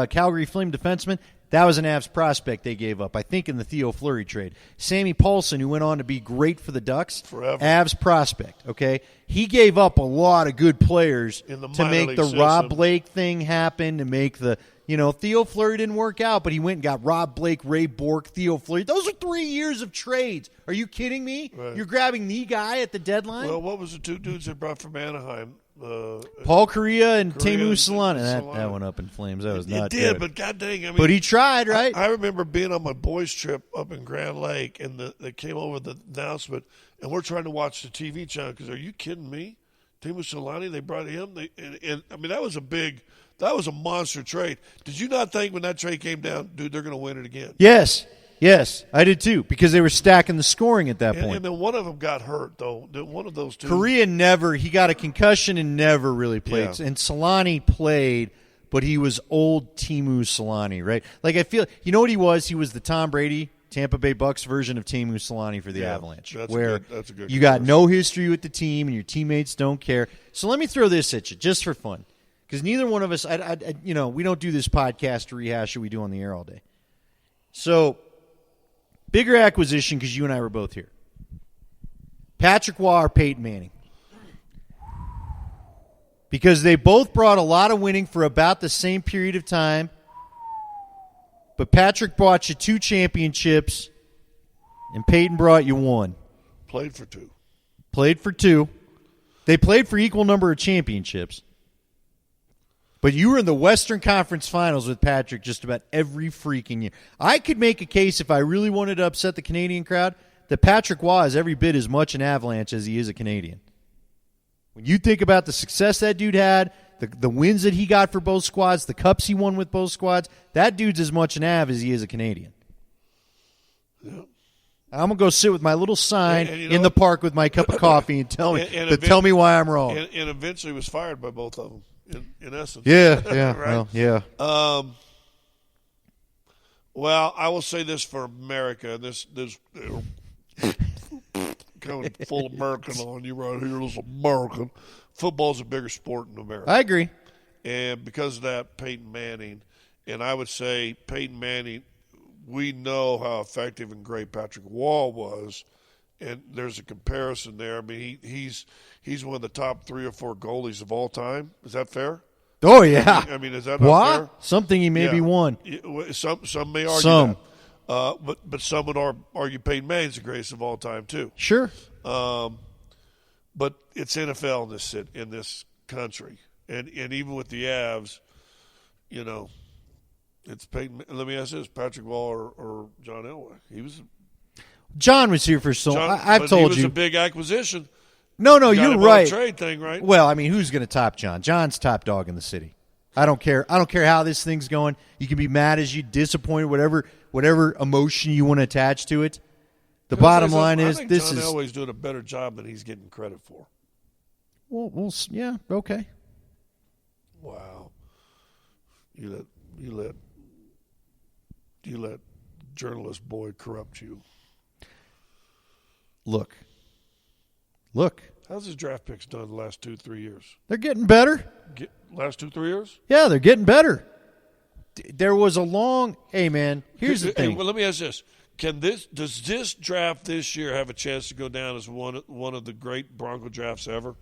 Speaker 1: Calgary Flame defenseman, that was an Avs prospect they gave up, I think, in the Theo Fleury trade. Sammy Paulson, who went on to be great for the Ducks,
Speaker 2: forever.
Speaker 1: Avs prospect. Okay, he gave up a lot of good players to make the Rob Blake thing happen, to make the. Theo Fleury didn't work out, but he went and got Rob Blake, Ray Bork, Theo Fleury. Those are 3 years of trades. Are you kidding me?
Speaker 2: Right.
Speaker 1: You're grabbing the guy at the deadline?
Speaker 2: Well, what was the two dudes they brought from Anaheim?
Speaker 1: Paul Correa and Teemu Solana. That went up in flames. That was not good. It did,
Speaker 2: but god dang,
Speaker 1: but he tried, right?
Speaker 2: I remember being on my boys' trip up in Grand Lake, and they came over the announcement, and we're trying to watch the TV channel because are you kidding me? Teemu Solana, they brought him. That was a monster trade. Did you not think when that trade came down, dude, they're going to win it again?
Speaker 1: Yes, I did too, because they were stacking the scoring at that point.
Speaker 2: And then one of them got hurt, though. One of those two.
Speaker 1: Correa he got a concussion and never really played. Yeah. And Solani played, but he was old Teemu Solana, right? Like I feel, you know what he was? He was the Tom Brady, Tampa Bay Bucks version of Teemu Solana for the Avalanche, where
Speaker 2: that's a good
Speaker 1: you got no history with the team and your teammates don't care. So let me throw this at you, just for fun. Because neither one of us, we don't do this podcast to rehash what we do on the air all day. So, bigger acquisition because you and I were both here. Patrick Waugh or Peyton Manning? Because they both brought a lot of winning for about the same period of time. But Patrick brought you 2 championships, and Peyton brought you 1.
Speaker 2: Played for
Speaker 1: 2. They played for equal number of championships. But you were in the Western Conference Finals with Patrick just about every freaking year. I could make a case, if I really wanted to upset the Canadian crowd, that Patrick Waugh is every bit as much an Avalanche as he is a Canadian. When you think about the success that dude had, the wins that he got for both squads, the cups he won with both squads, that dude's as much an Av as he is a Canadian.
Speaker 2: Yeah.
Speaker 1: I'm going to go sit with my little sign in the park with my cup of coffee and tell me why I'm wrong.
Speaker 2: And eventually was fired by both of them. In essence.
Speaker 1: Yeah,
Speaker 2: right?
Speaker 1: Well, yeah.
Speaker 2: Well, I will say this for America. This coming full American on you right here. This American. Football's a bigger sport in America.
Speaker 1: I agree.
Speaker 2: And because of that, Peyton Manning, and I would say Peyton Manning, we know how effective and great Patrick Waugh was. And there's a comparison there. I mean, he's one of the top 3 or 4 goalies of all time. Is that fair?
Speaker 1: Oh yeah.
Speaker 2: I mean, is that not fair?
Speaker 1: Something he maybe won.
Speaker 2: Some may argue that. But some would argue Peyton Manning's the greatest of all time too.
Speaker 1: Sure.
Speaker 2: But it's NFL in this country, and even with the Avs, it's Peyton. Let me ask this: Patrick Waugh or John Elway?
Speaker 1: John was here for so long. I've told you.
Speaker 2: He was a big acquisition.
Speaker 1: No, you're right.
Speaker 2: Trade thing, right?
Speaker 1: Well, I mean, who's going to top John? John's top dog in the city. I don't care. I don't care how this thing's going. You can be mad as you, disappointed, whatever emotion you want to attach to it. The bottom line is
Speaker 2: John Elway's doing a better job than he's getting credit for.
Speaker 1: Well, yeah, okay.
Speaker 2: Wow, you let journalist boy corrupt you.
Speaker 1: Look.
Speaker 2: How's his draft picks done the last 2-3 years?
Speaker 1: They're getting better.
Speaker 2: Last 2-3 years?
Speaker 1: Yeah, they're getting better. There was a long. Hey, man. Here's the thing.
Speaker 2: Well, let me ask this: does this draft this year have a chance to go down as one of the great Bronco drafts ever?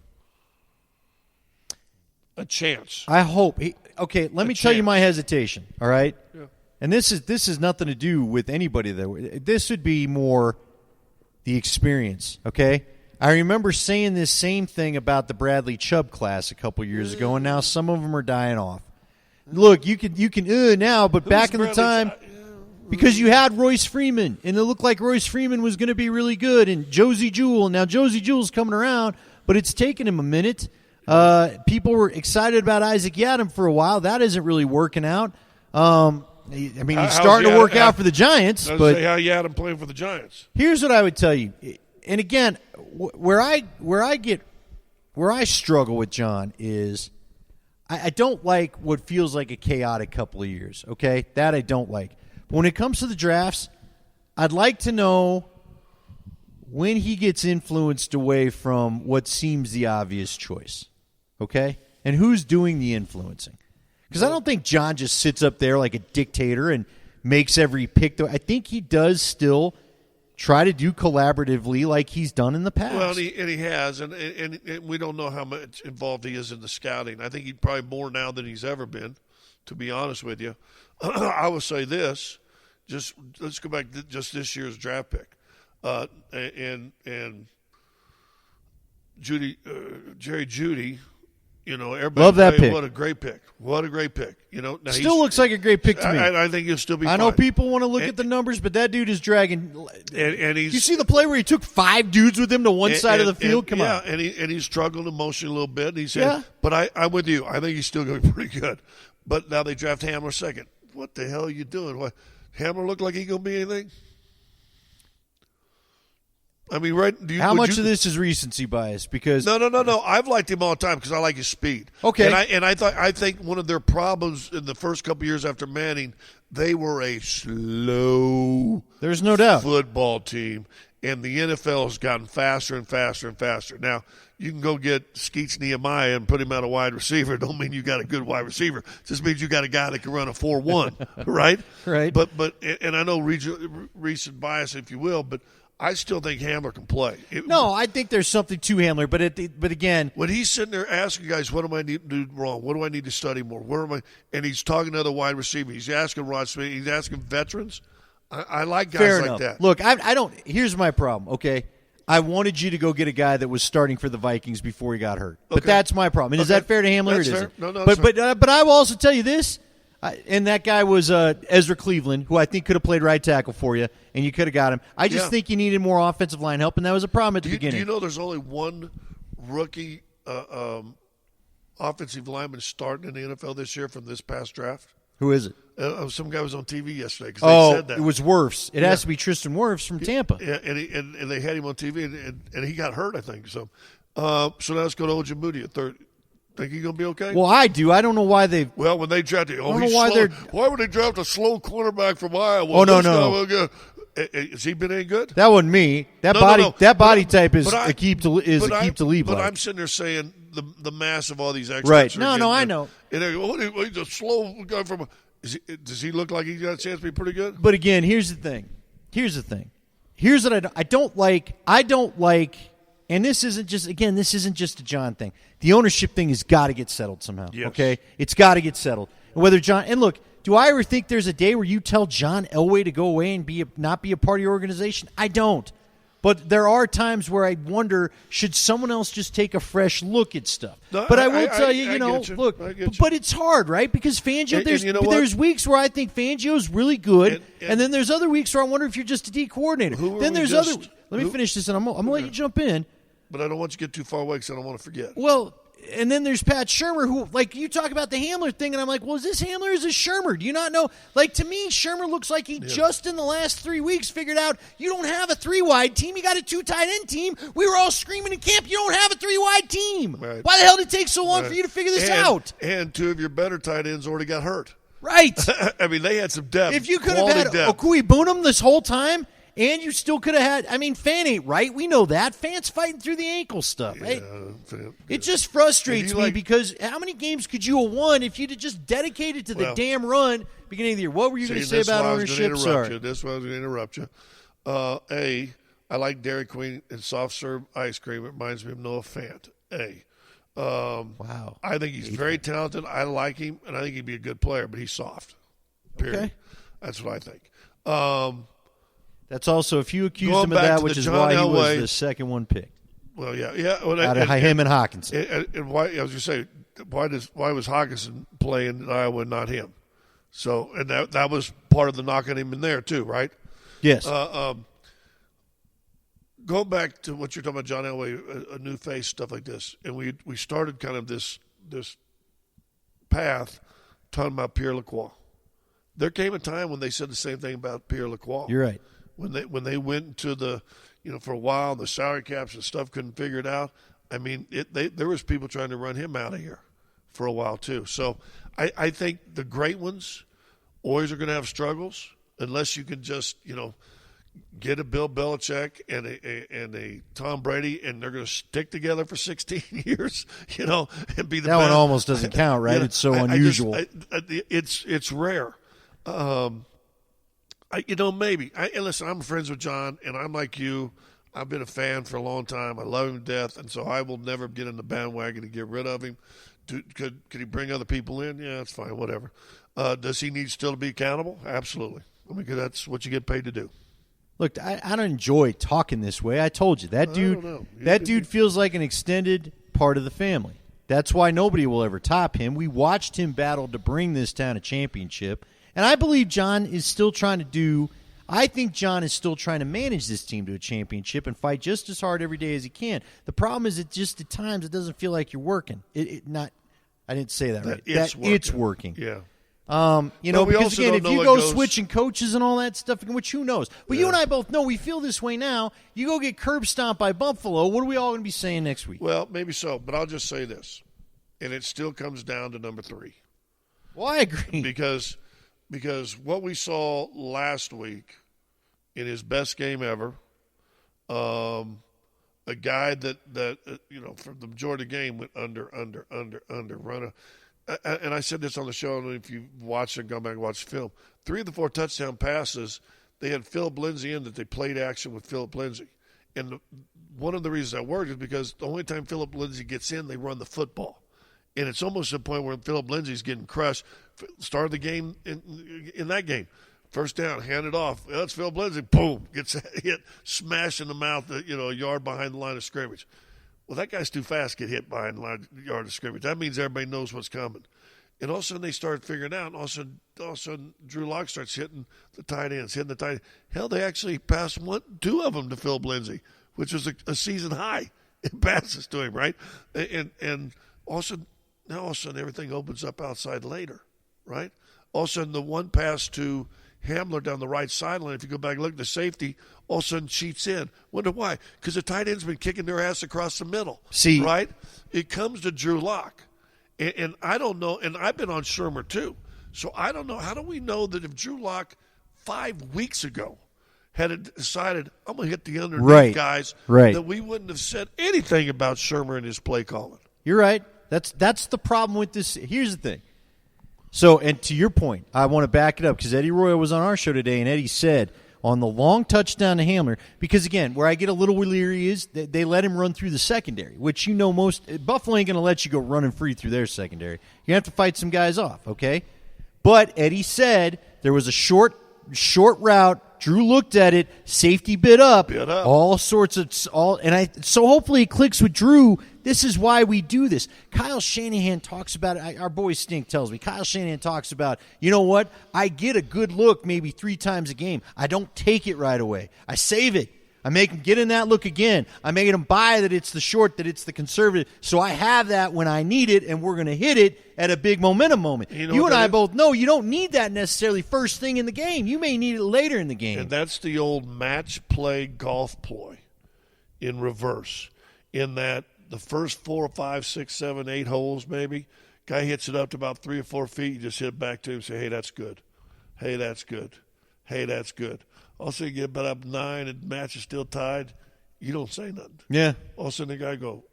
Speaker 2: A chance.
Speaker 1: I hope. Okay, let me tell you my hesitation. All right.
Speaker 2: Yeah.
Speaker 1: And this is nothing to do with anybody this would be more the experience. Okay. I remember saying this same thing about the Bradley Chubb class a couple years ago, and now some of them are dying off. Look, you can now, but back in the time, because you had Royce Freeman, and it looked like Royce Freeman was going to be really good, and Josie Jewell. Now Josie Jewell's coming around, but it's taken him a minute. People were excited about Isaac Yiadom for a while. That isn't really working out. He's starting to work out for the Giants. But
Speaker 2: how Yiadom playing for the Giants?
Speaker 1: Here's what I would tell you. And again, where I struggle with John is I don't like what feels like a chaotic couple of years, okay? That I don't like. But when it comes to the drafts, I'd like to know when he gets influenced away from what seems the obvious choice, okay? And who's doing the influencing. Because I don't think John just sits up there like a dictator and makes every pick. I think he does still try to do collaboratively like he's done in the past.
Speaker 2: Well, and he has, and we don't know how much involved he is in the scouting. I think he's probably more now than he's ever been, to be honest with you. I would say this, let's go back to just this year's draft pick. And Jerry Jeudy, everybody
Speaker 1: love that pick.
Speaker 2: What a great pick. What a great pick. Now
Speaker 1: still looks like a great pick to me.
Speaker 2: I think he'll still be fine.
Speaker 1: I know people want to look at the numbers, but that dude is dragging.
Speaker 2: And he's,
Speaker 1: you see the play where he took 5 dudes with him to one side of the field? Come on.
Speaker 2: And he's struggled emotionally a little bit. And he said, but I'm with you. I think he's still going to be pretty good. But now they draft Hamler second. What the hell are you doing? What, Hamler look like he's going to be anything? I mean, right?
Speaker 1: How much of this is recency bias? Because
Speaker 2: no. I've liked him all the time because I like his speed.
Speaker 1: Okay,
Speaker 2: I think one of their problems in the first couple years after Manning, they were a slow.
Speaker 1: There's no doubt
Speaker 2: football team, and the NFL has gotten faster and faster and faster. Now you can go get Skeets Nehemiah and put him out a wide receiver. Don't mean you got a good wide receiver. It just means you got a guy that can run a 4.1, right?
Speaker 1: Right.
Speaker 2: But and I know recent bias, if you will, but I still think Hamler can play.
Speaker 1: No, I think there's something to Hamler, but again,
Speaker 2: when he's sitting there asking guys, "What do I need to do wrong? What do I need to study more? Where am I?" and he's talking to other wide receivers, he's asking Rod Smith, he's asking veterans. I like guys
Speaker 1: fair
Speaker 2: like
Speaker 1: enough.
Speaker 2: that.
Speaker 1: Look, I don't. Here's my problem. Okay, I wanted you to go get a guy that was starting for the Vikings before he got hurt, but that's my problem. And is that fair to Hamler?
Speaker 2: That's
Speaker 1: it
Speaker 2: fair.
Speaker 1: isn't.
Speaker 2: No,
Speaker 1: but I will also tell you this. And that guy was Ezra Cleveland, who I think could have played right tackle for you, and you could have got him. I just think you needed more offensive line help, and that was a problem at the beginning.
Speaker 2: Do you know there's only one rookie offensive lineman starting in the NFL this year from this past draft?
Speaker 1: Who is it?
Speaker 2: Some guy was on TV yesterday because they said that.
Speaker 1: It was Wirfs. It has to be Tristan Wirfs from Tampa.
Speaker 2: Yeah, and they had him on TV, and he got hurt, I think. So now let's go to Ojemudia at third. Think he's going to be okay?
Speaker 1: Well, I do. I don't know why they.
Speaker 2: Well, when they drafted,
Speaker 1: he's slow.
Speaker 2: Why would they draft a slow cornerback from Iowa?
Speaker 1: Oh, no.
Speaker 2: Has he been any good?
Speaker 1: That wasn't me. That body type is Aqib Talib.
Speaker 2: But I'm sitting there saying the mass of all these experts.
Speaker 1: Right. No, I know.
Speaker 2: And they go, he's a slow guy from. Does he look like he's got a chance to be pretty good?
Speaker 1: But again, here's the thing. Here's what I don't like. And this isn't just a John thing. The ownership thing has got to get settled somehow.
Speaker 2: Yes.
Speaker 1: Okay, it's got to get settled. And whether John and look, do I ever think there's a day where you tell John Elway to go away and not be a part of your organization? I don't. But there are times where I wonder, should someone else just take a fresh look at stuff?
Speaker 2: No,
Speaker 1: but I will tell you, look, but it's hard, right? Because Fangio, there's weeks where I think Fangio's really good, and then there's other weeks where I wonder if you're just a D coordinator. Then there's other. Let me finish this, and I'm gonna let you jump in.
Speaker 2: But I don't want you to get too far away because I don't want to forget.
Speaker 1: Well, and then there's Pat Shurmur, who, like, you talk about the Hamler thing, and I'm like, well, is this Hamler or is this Shurmur? Do you not know? Like, to me, Shurmur looks like he just in the last 3 weeks figured out you don't have a 3-wide team. You got a 2 tight end team. We were all screaming in camp, you don't have a 3-wide team. Right. Why the hell did it take so long for you to figure this out?
Speaker 2: And 2 of your better tight ends already got hurt.
Speaker 1: Right.
Speaker 2: I mean, they had some depth.
Speaker 1: If you could have had Okui Boonham this whole time, and you still could have had – I mean, Fan ain't right. We know that. Fan's fighting through the ankle stuff. Yeah, it just frustrates me because how many games could you have won if you'd have just dedicated to the damn run beginning of the year? What were you going to say about ownership? Sorry.
Speaker 2: This was going to interrupt you. I like Dairy Queen and soft serve ice cream. It reminds me of Noah Fant.
Speaker 1: Wow.
Speaker 2: I think he's very talented. I like him, and I think he'd be a good player, but he's soft. Period. Okay. That's what I think.
Speaker 1: That's also, if you accused him of that, which is why he was the second one picked.
Speaker 2: Well, yeah.
Speaker 1: Well, out of him and Hawkinson.
Speaker 2: And why? I was going to say, why was Hawkinson playing in Iowa and not him? So, and that was part of the knock on him in there too, right?
Speaker 1: Yes.
Speaker 2: Going back to what you're talking about, John Elway, a new face, stuff like this, and we started kind of this path talking about Pierre Lacroix. There came a time when they said the same thing about Pierre Lacroix.
Speaker 1: You're right.
Speaker 2: When they went to the, for a while, the salary caps and stuff couldn't figure it out. I mean, there was people trying to run him out of here for a while too. So I think the great ones always are going to have struggles unless you can just, get a Bill Belichick and a Tom Brady, and they're going to stick together for 16 years, and be the
Speaker 1: that
Speaker 2: best.
Speaker 1: one almost doesn't count, right? It's so unusual.
Speaker 2: It's rare. Maybe. And listen, I'm friends with John, and I'm like you. I've been a fan for a long time. I love him to death, and so I will never get in the bandwagon to get rid of him. Could he bring other people in? Yeah, that's fine, whatever. Does he need still to be accountable? Absolutely. I mean, 'cause that's what you get paid to do.
Speaker 1: Look, I don't enjoy talking this way. I told you that dude feels like an extended part of the family. That's why nobody will ever top him. We watched him battle to bring this town a championship, and I believe John is still trying to do. I think John is still trying to manage this team to a championship and fight just as hard every day as he can. The problem is, at times it doesn't feel like you're working. I didn't say that right. It's working.
Speaker 2: Yeah.
Speaker 1: Because again, if you go switching coaches and all that stuff, which who knows? But you and I both know we feel this way now. You go get curb stomped by Buffalo, what are we all going to be saying next week?
Speaker 2: Well, maybe so, but I'll just say this, and it still comes down to number 3.
Speaker 1: Well, I agree.
Speaker 2: Because what we saw last week in his best game ever, a guy that for the majority of the game went under, run and I said this on the show, and if you watch it, go back and watch the film. 3 of the 4 touchdown passes, they had Philip Lindsay in that they played action with Philip Lindsay. And one of the reasons that worked is because the only time Philip Lindsay gets in, they run the football. And it's almost to the point where Philip Lindsay's getting crushed. Started the game in that game. First down, hand it off. That's Philip Lindsay. Boom. Gets hit, smashed in the mouth, a yard behind the line of scrimmage. Well, that guy's too fast to get hit behind the yard of scrimmage. That means everybody knows what's coming. And all of a sudden they start figuring out, and all of a sudden Drew Lock starts hitting the tight ends. Hell, they actually passed 2 of them to Philip Lindsay, which was a season high in passes to him, right? And all of a sudden everything opens up outside later, right? All of a sudden the one pass to Hamler down the right sideline, if you go back and look at the safety, all of a sudden cheats in. Wonder why? Because the tight end's been kicking their ass across the middle.
Speaker 1: See,
Speaker 2: right? It comes to Drew Lock. And I don't know, and I've been on Shermer too, so I don't know. How do we know that if Drew Lock 5 weeks ago had decided, I'm going to hit the underneath guys, that we wouldn't have said anything about Shermer and his play calling?
Speaker 1: You're right. That's the problem with this. Here's the thing. So, and to your point, I want to back it up because Eddie Royal was on our show today, and Eddie said on the long touchdown to Hamler, because, again, where I get a little leery is they let him run through the secondary, which Buffalo ain't going to let you go running free through their secondary. You have to fight some guys off, okay? But Eddie said there was a short route. Drew looked at it, safety bit up. All sorts of so hopefully it clicks with Drew. This is why we do this. Kyle Shanahan talks about it. Our boy Stink tells me. Kyle Shanahan talks about, you know what? I get a good look maybe 3 times a game. I don't take it right away. I save it. I make him get in that look again. I make him buy that it's the short, that it's the conservative. So I have that when I need it, and we're going to hit it at a big momentum moment. You and I both know you don't need that necessarily first thing in the game. You may need it later in the game.
Speaker 2: And that's the old match play golf ploy in reverse, in that the first 4, 5, 6, 7, 8 holes maybe, guy hits it up to about 3 or 4 feet, you just hit it back to him and say, hey, that's good. Hey, that's good. Hey, that's good. Also, you get about up 9 and the match is still tied. You don't say nothing.
Speaker 1: Yeah.
Speaker 2: All of a sudden, the guy go,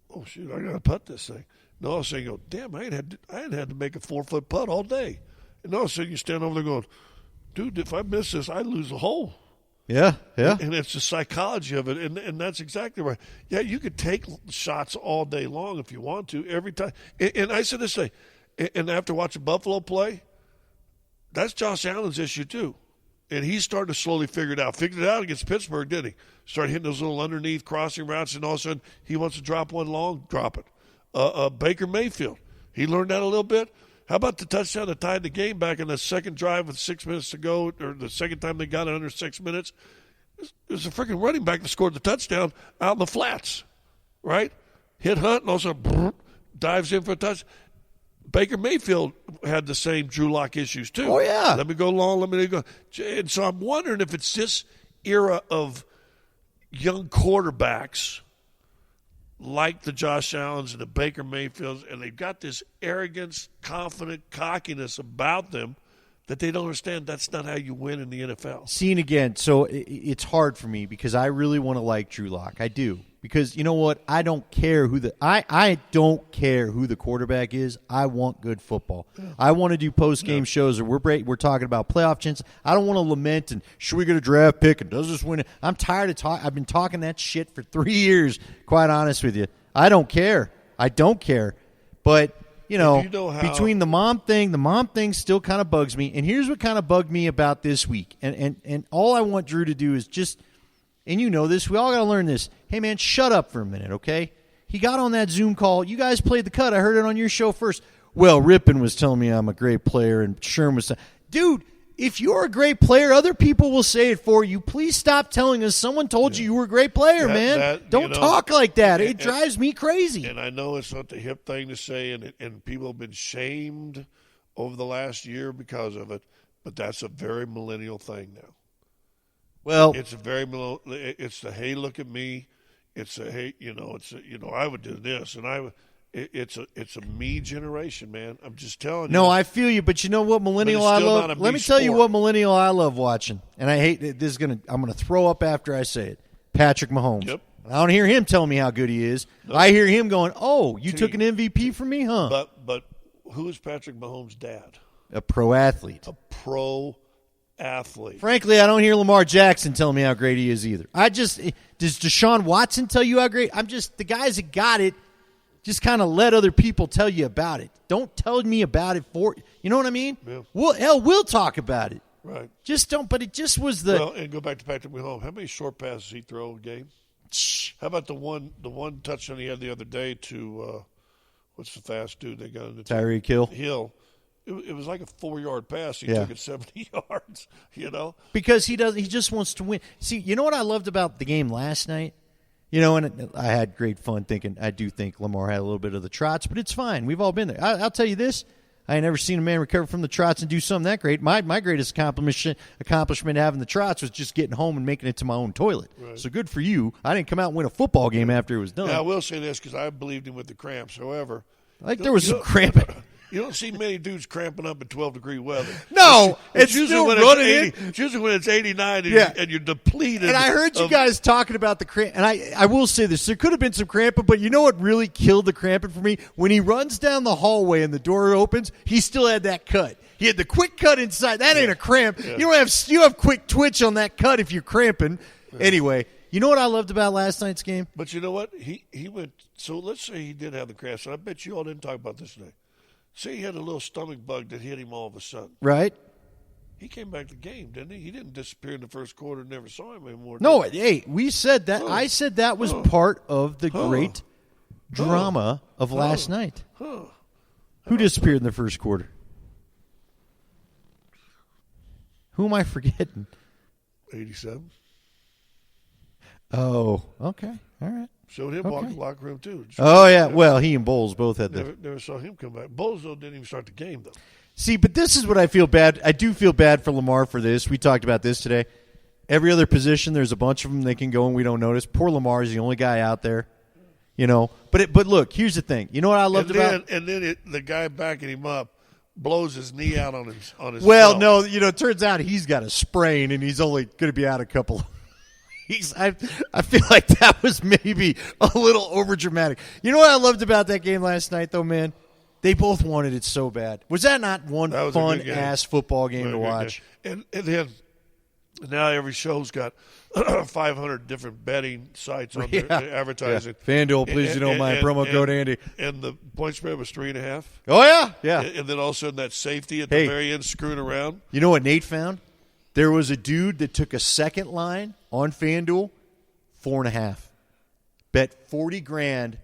Speaker 2: oh, shoot, I got to putt this thing. And all of a sudden, you go, damn, I ain't had to make a 4-foot putt all day. And all of a sudden, you stand over there going, dude, if I miss this, I lose the hole.
Speaker 1: Yeah.
Speaker 2: And it's the psychology of it, and that's exactly right. Yeah, you could take shots all day long if you want to, every time. And I said this thing, and after watching Buffalo play, that's Josh Allen's issue too. And he's starting to slowly figure it out. Figured it out against Pittsburgh, didn't he? Started hitting those little underneath crossing routes, and all of a sudden he wants to drop one long, drop it. Baker Mayfield, he learned that a little bit. How about the touchdown that tied the game back in the second drive with 6 minutes to go, or the second time they got it under 6 minutes? It was a freaking running back that scored the touchdown out in the flats, right? Hit Hunt and also dives in for a touch. Baker Mayfield had the same Drew Lock issues too.
Speaker 1: Oh, yeah.
Speaker 2: Let me go long, let me go. And so I'm wondering if it's this era of young quarterbacks like the Josh Allens and the Baker Mayfields, and they've got this arrogance, confident cockiness about them that they don't understand that's not how you win in the NFL.
Speaker 1: Seeing again, so it's hard for me because I really want to like Drew Lock. I do. Because you know what? I don't care who I don't care who the quarterback is. I want good football. Yeah. I want to do post-game shows or we're talking about playoff chances. I don't want to lament and should we get a draft pick and does this win? I'm tired of talking. I've been talking that shit for 3 years, quite honest with you. I don't care. I don't care. But between the mom thing still kind of bugs me. And here's what kind of bugged me about this week. And all I want Drew to do is just, and you know this, we all got to learn this. Hey, man, shut up for a minute, okay? He got on that Zoom call. You guys played the cut. I heard it on your show first. Well, Rippon was telling me I'm a great player, and Sherm was dude, if you're a great player, other people will say it for you. Please stop telling us someone told you were a great player, man. Don't talk like that. It drives me crazy.
Speaker 2: And I know it's not the hip thing to say, and people have been shamed over the last year because of it, but that's a very millennial thing now.
Speaker 1: Well,
Speaker 2: it's the hey, look at me. It's a hey, I would do this, and it's a me generation, man. I'm just telling you.
Speaker 1: No, I feel you, but you know what millennial I love? Let me tell you what millennial I love watching, and I hate this. I'm gonna throw up after I say it. Patrick Mahomes.
Speaker 2: Yep.
Speaker 1: I don't hear him telling me how good he is. No. I hear him going, "Oh, you took an MVP from me, huh?"
Speaker 2: But who is Patrick Mahomes' dad?
Speaker 1: A pro athlete.
Speaker 2: A pro athlete.
Speaker 1: Frankly, I don't hear Lamar Jackson telling me how great he is either. Does Deshaun Watson tell you how great? The guys that got it just kind of let other people tell you about it. Don't tell me about it you know what I mean?
Speaker 2: Yeah.
Speaker 1: We'll talk about it.
Speaker 2: Right.
Speaker 1: Just don't, but it just was the.
Speaker 2: Well, and go back to Patrick Mahomes. How many short passes he throw a game? How about the one touchdown he had the other day to, what's the fast dude they got in the
Speaker 1: Tyreek Hill?
Speaker 2: Hill. It was like a 4-yard pass. He took it 70 yards,
Speaker 1: Because he just wants to win. See, you know what I loved about the game last night? And I had great fun thinking, I do think Lamar had a little bit of the trots, but it's fine. We've all been there. I'll tell you this. I ain't never seen a man recover from the trots and do something that great. My greatest accomplishment having the trots was just getting home and making it to my own toilet.
Speaker 2: Right.
Speaker 1: So good for you. I didn't come out and win a football game after it was done.
Speaker 2: Yeah, I will say this because I believed him with the cramps. However,
Speaker 1: there was some cramping.
Speaker 2: You don't see many dudes cramping up in 12-degree weather.
Speaker 1: No, it's usually when
Speaker 2: it's usually when it's 89 and you're depleted.
Speaker 1: And I heard you guys talking about the cramp, and I will say this: there could have been some cramping, but you know what really killed the cramping for me? When he runs down the hallway and the door opens, he still had that cut. He had the quick cut inside. That ain't a cramp. Yeah. You have quick twitch on that cut if you're cramping. Yeah. Anyway, you know what I loved about last night's game?
Speaker 2: But you know what? He went. So let's say he did have the cramps, and I bet you all didn't talk about this today. Say he had a little stomach bug that hit him all of a sudden.
Speaker 1: Right.
Speaker 2: He came back to the game, didn't he? He didn't disappear in the first quarter, never saw him anymore.
Speaker 1: No, hey, we said that. I said that was part of the great drama of last night. Who disappeared in the first quarter? Who am I forgetting?
Speaker 2: 87.
Speaker 1: Oh, okay. All right.
Speaker 2: Showed him walk in the locker room, too.
Speaker 1: Oh, yeah. Well, he and Bowles both had that.
Speaker 2: Never saw him come back. Bowles, though, didn't even start the game, though.
Speaker 1: See, but this is what I feel bad. I do feel bad for Lamar for this. We talked about this today. Every other position, there's a bunch of them they can go and we don't notice. Poor Lamar is the only guy out there. But look, here's the thing. You know what I loved about?
Speaker 2: And then the guy backing him up blows his knee out on his
Speaker 1: Well,
Speaker 2: belt.
Speaker 1: no, it turns out he's got a sprain and he's only going to be out a couple I feel like that was maybe a little overdramatic. You know what I loved about that game last night, though, man? They both wanted it so bad. Was that not one fun-ass football game to watch?
Speaker 2: And then now every show's got 500 different betting sites on their advertising.
Speaker 1: Yeah. FanDuel, please, my promo code, Andy.
Speaker 2: And the point spread was 3.5.
Speaker 1: Oh, yeah? Yeah.
Speaker 2: And then all of a sudden that safety at the very end screwing around.
Speaker 1: You know what Nate found? There was a dude that took a second line on FanDuel, 4.5. Bet $40,000,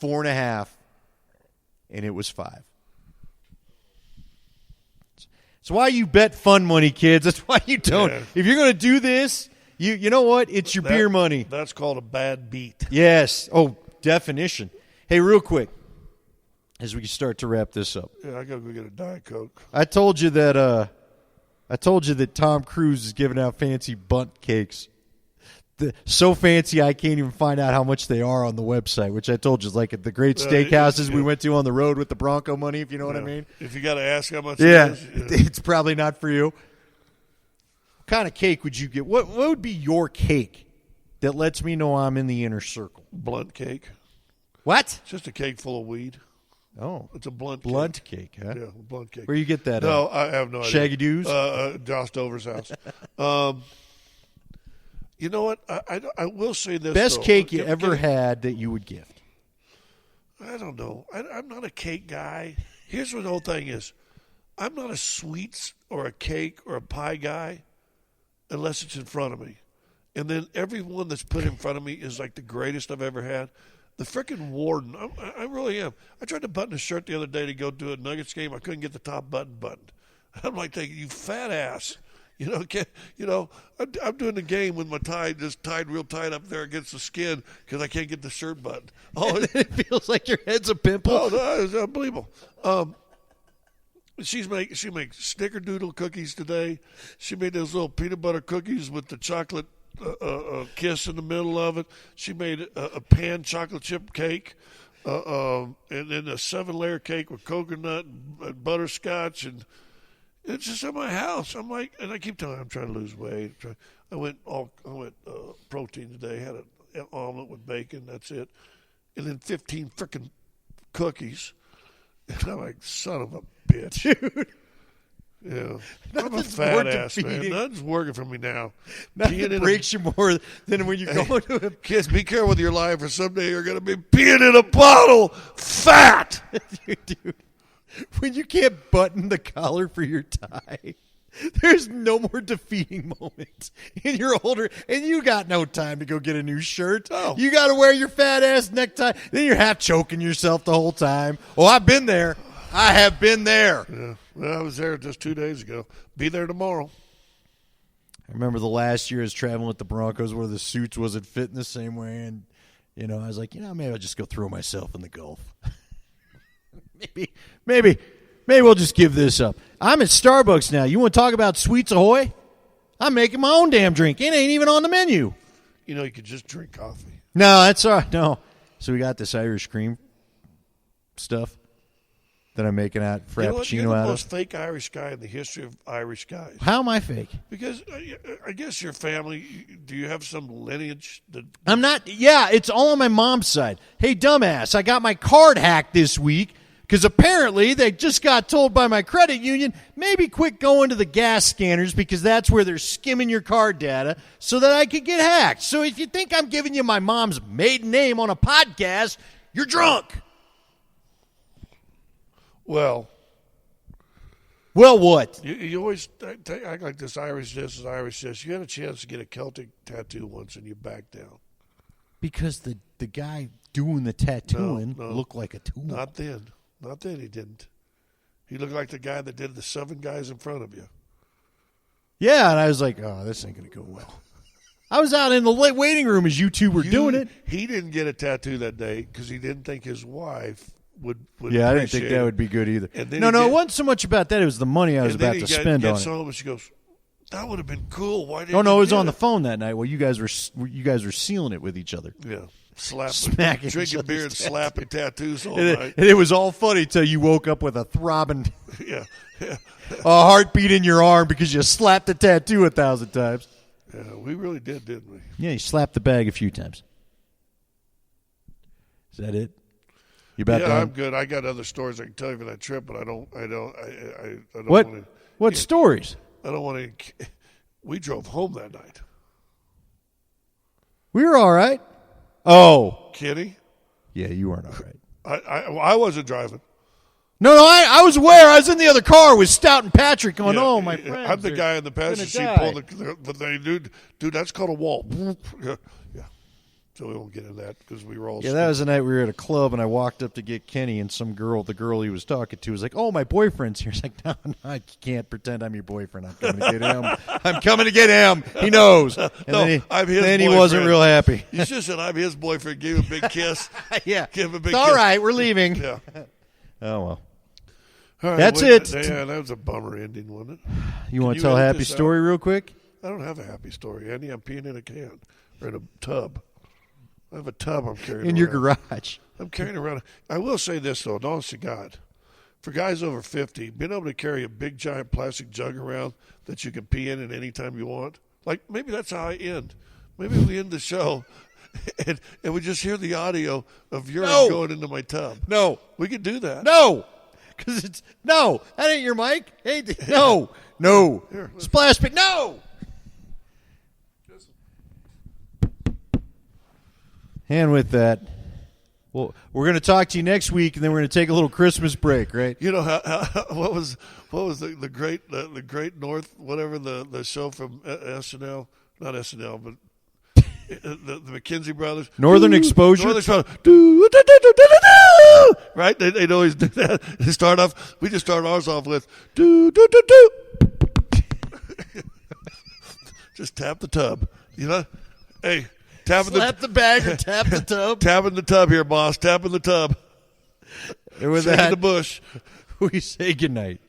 Speaker 1: 4.5, and it was 5. That's why you bet fun money, kids. That's why you don't. Yeah. If you're going to do this, You know what? It's your beer money.
Speaker 2: That's called a bad beat.
Speaker 1: Yes. Oh, definition. Hey, real quick, as we start to wrap this up.
Speaker 2: Yeah, I gotta go get a Diet Coke.
Speaker 1: I told you that Tom Cruise is giving out fancy bunt cakes. So fancy I can't even find out how much they are on the website, which I told you is like at the great steakhouses we went to on the road with the Bronco money, if you know what I mean.
Speaker 2: If you got to ask how much
Speaker 1: it
Speaker 2: is.
Speaker 1: It's probably not for you. What kind of cake would you get? What would be your cake that lets me know I'm in the inner circle?
Speaker 2: Blunt cake.
Speaker 1: What?
Speaker 2: It's just a cake full of weed.
Speaker 1: Oh.
Speaker 2: It's a blunt
Speaker 1: cake, huh?
Speaker 2: Yeah, blunt cake.
Speaker 1: Where you get that
Speaker 2: No, I have no idea.
Speaker 1: Shaggy Doos?
Speaker 2: Josh Dover's house. You know what? I will say this.
Speaker 1: Best
Speaker 2: though.
Speaker 1: cake you ever had that you would gift?
Speaker 2: I don't know. I'm not a cake guy. Here's what the whole thing is. I'm not a sweets or a cake or a pie guy unless it's in front of me. And then every one that's put in front of me is like the greatest I've ever had. The frickin' warden, I really am. I tried to button a shirt the other day to go do a Nuggets game. I couldn't get the top button buttoned. I'm like thinking, you fat ass. I'm doing the game with my tie just tied real tight up there against the skin because I can't get the shirt buttoned.
Speaker 1: Oh, it feels like your head's a pimple.
Speaker 2: Oh, no, it's unbelievable. She makes snickerdoodle cookies today. She made those little peanut butter cookies with the chocolate kiss in the middle of it. She made a pan chocolate chip cake, and then a 7-layer cake with coconut and butterscotch, and it's just at my house. I'm like, and I keep telling her I'm trying to lose weight. I went protein today. Had an omelet with bacon. That's it, and then 15 frickin' cookies. And I'm like, son of a bitch,
Speaker 1: dude.
Speaker 2: Yeah, I'm a fat ass, man. Nothing's working for me now.
Speaker 1: Nothing breaks you more than when you go to a...
Speaker 2: Kids, be careful with your life, or someday you're going to be peeing in a bottle, fat.
Speaker 1: Dude, when you can't button the collar for your tie, there's no more defeating moment. And you're older, and you got no time to go get a new shirt.
Speaker 2: Oh.
Speaker 1: You got to wear your fat ass necktie. Then you're half choking yourself the whole time. Oh, I've been there. I have been there.
Speaker 2: Yeah. Well, I was there just 2 days ago. Be there tomorrow.
Speaker 1: I remember the last year I was traveling with the Broncos where the suits wasn't fitting the same way. And, I was like, maybe I'll just go throw myself in the Gulf. Maybe we'll just give this up. I'm at Starbucks now. You want to talk about Sweets Ahoy? I'm making my own damn drink. It ain't even on the menu.
Speaker 2: You could just drink coffee.
Speaker 1: No, that's all right. No. So we got this Irish cream stuff that I'm making out Frappuccino
Speaker 2: You're the
Speaker 1: out
Speaker 2: most
Speaker 1: of.
Speaker 2: fake Irish guy in the history of Irish guys.
Speaker 1: How am I fake?
Speaker 2: Because I guess your family, do you have some lineage?
Speaker 1: I'm not. Yeah, it's all on my mom's side. Hey, dumbass, I got my card hacked this week because apparently they just got told by my credit union, maybe quit going to the gas scanners because that's where they're skimming your card data so that I could get hacked. So if you think I'm giving you my mom's maiden name on a podcast, you're drunk.
Speaker 2: Well,
Speaker 1: what?
Speaker 2: You always act like this Irish this is Irish this. You had a chance to get a Celtic tattoo once and you backed down.
Speaker 1: Because the guy doing the tattooing looked like a tool.
Speaker 2: Not then he didn't. He looked like the guy that did the 7 guys in front of you.
Speaker 1: Yeah, and I was like, oh, this ain't going to go well. I was out in the waiting room as you two were doing it.
Speaker 2: He didn't get a tattoo that day because he didn't think his wife would
Speaker 1: yeah, I didn't think that would be good either.
Speaker 2: No,
Speaker 1: it wasn't so much about that. It was the money I was about to spend on it.
Speaker 2: Home and she goes, that would have been cool. Why didn't
Speaker 1: Oh, no,
Speaker 2: you
Speaker 1: it was
Speaker 2: get
Speaker 1: on the phone that night while you guys were sealing it with each other.
Speaker 2: Yeah.
Speaker 1: Smacking
Speaker 2: drinking beer and slapping tattoos all
Speaker 1: And
Speaker 2: night.
Speaker 1: it was all funny till you woke up with a throbbing,
Speaker 2: yeah.
Speaker 1: a heartbeat in your arm because you slapped the tattoo 1,000 times.
Speaker 2: Yeah, we really did, didn't we?
Speaker 1: Yeah, you slapped the bag a few times. Is that it? You about done?
Speaker 2: I'm good. I got other stories I can tell you for that trip, but I don't
Speaker 1: What?
Speaker 2: want to.
Speaker 1: What stories?
Speaker 2: I don't want to. We drove home that night.
Speaker 1: We were all right. Oh,
Speaker 2: Kitty?
Speaker 1: yeah, you weren't all right.
Speaker 2: I wasn't driving.
Speaker 1: No, I was aware. I was in the other car with Stout and Patrick going, oh, my friends.
Speaker 2: I'm the guy in the passenger seat pulling but they dude, that's called a wall. Yeah. So we won't get into that because we were all.
Speaker 1: Yeah, that was the night we were at a club, and I walked up to get Kenny, and the girl he was talking to, was like, "Oh, my boyfriend's here." He's like, "No, I can't pretend I'm your boyfriend. I'm coming to get him. I'm coming to get him. He knows." And
Speaker 2: I'm his
Speaker 1: then
Speaker 2: boyfriend.
Speaker 1: He wasn't real happy.
Speaker 2: He just said, "I'm his boyfriend." Gave him a big kiss.
Speaker 1: Yeah,
Speaker 2: give him a big.
Speaker 1: It's all
Speaker 2: kiss.
Speaker 1: right, we're leaving.
Speaker 2: Yeah.
Speaker 1: Oh well.
Speaker 2: All right,
Speaker 1: That's it.
Speaker 2: Yeah, that was a bummer ending, wasn't it?
Speaker 1: You want to tell a happy story real quick?
Speaker 2: I don't have a happy story, Andy. I'm peeing in a can or in a tub. I have a tub I'm carrying
Speaker 1: in
Speaker 2: around.
Speaker 1: your garage.
Speaker 2: I'm carrying around. I will say this, though, honest to God. For guys over 50, being able to carry a big, giant plastic jug around that you can pee in at any time you want, like maybe that's how I end. Maybe we end the show and we just hear the audio of urine going into my tub.
Speaker 1: No.
Speaker 2: We could do that.
Speaker 1: No. Because that ain't your mic. Hey, no.
Speaker 2: Here,
Speaker 1: Splash pit. No. And with that, well, we're going to talk to you next week, and then we're going to take a little Christmas break, right?
Speaker 2: You know what was the great North, whatever the show from SNL, not SNL, but the McKenzie brothers,
Speaker 1: Northern Exposure.
Speaker 2: Right? They'd always do that. They start off. We just start ours off with do do do do. Just tap the tub. You know, hey.
Speaker 1: Slap the bag or tap the tub.
Speaker 2: Tapping the tub here, boss. Tapping the tub.
Speaker 1: And with
Speaker 2: Shaking
Speaker 1: that,
Speaker 2: the bush.
Speaker 1: we say goodnight.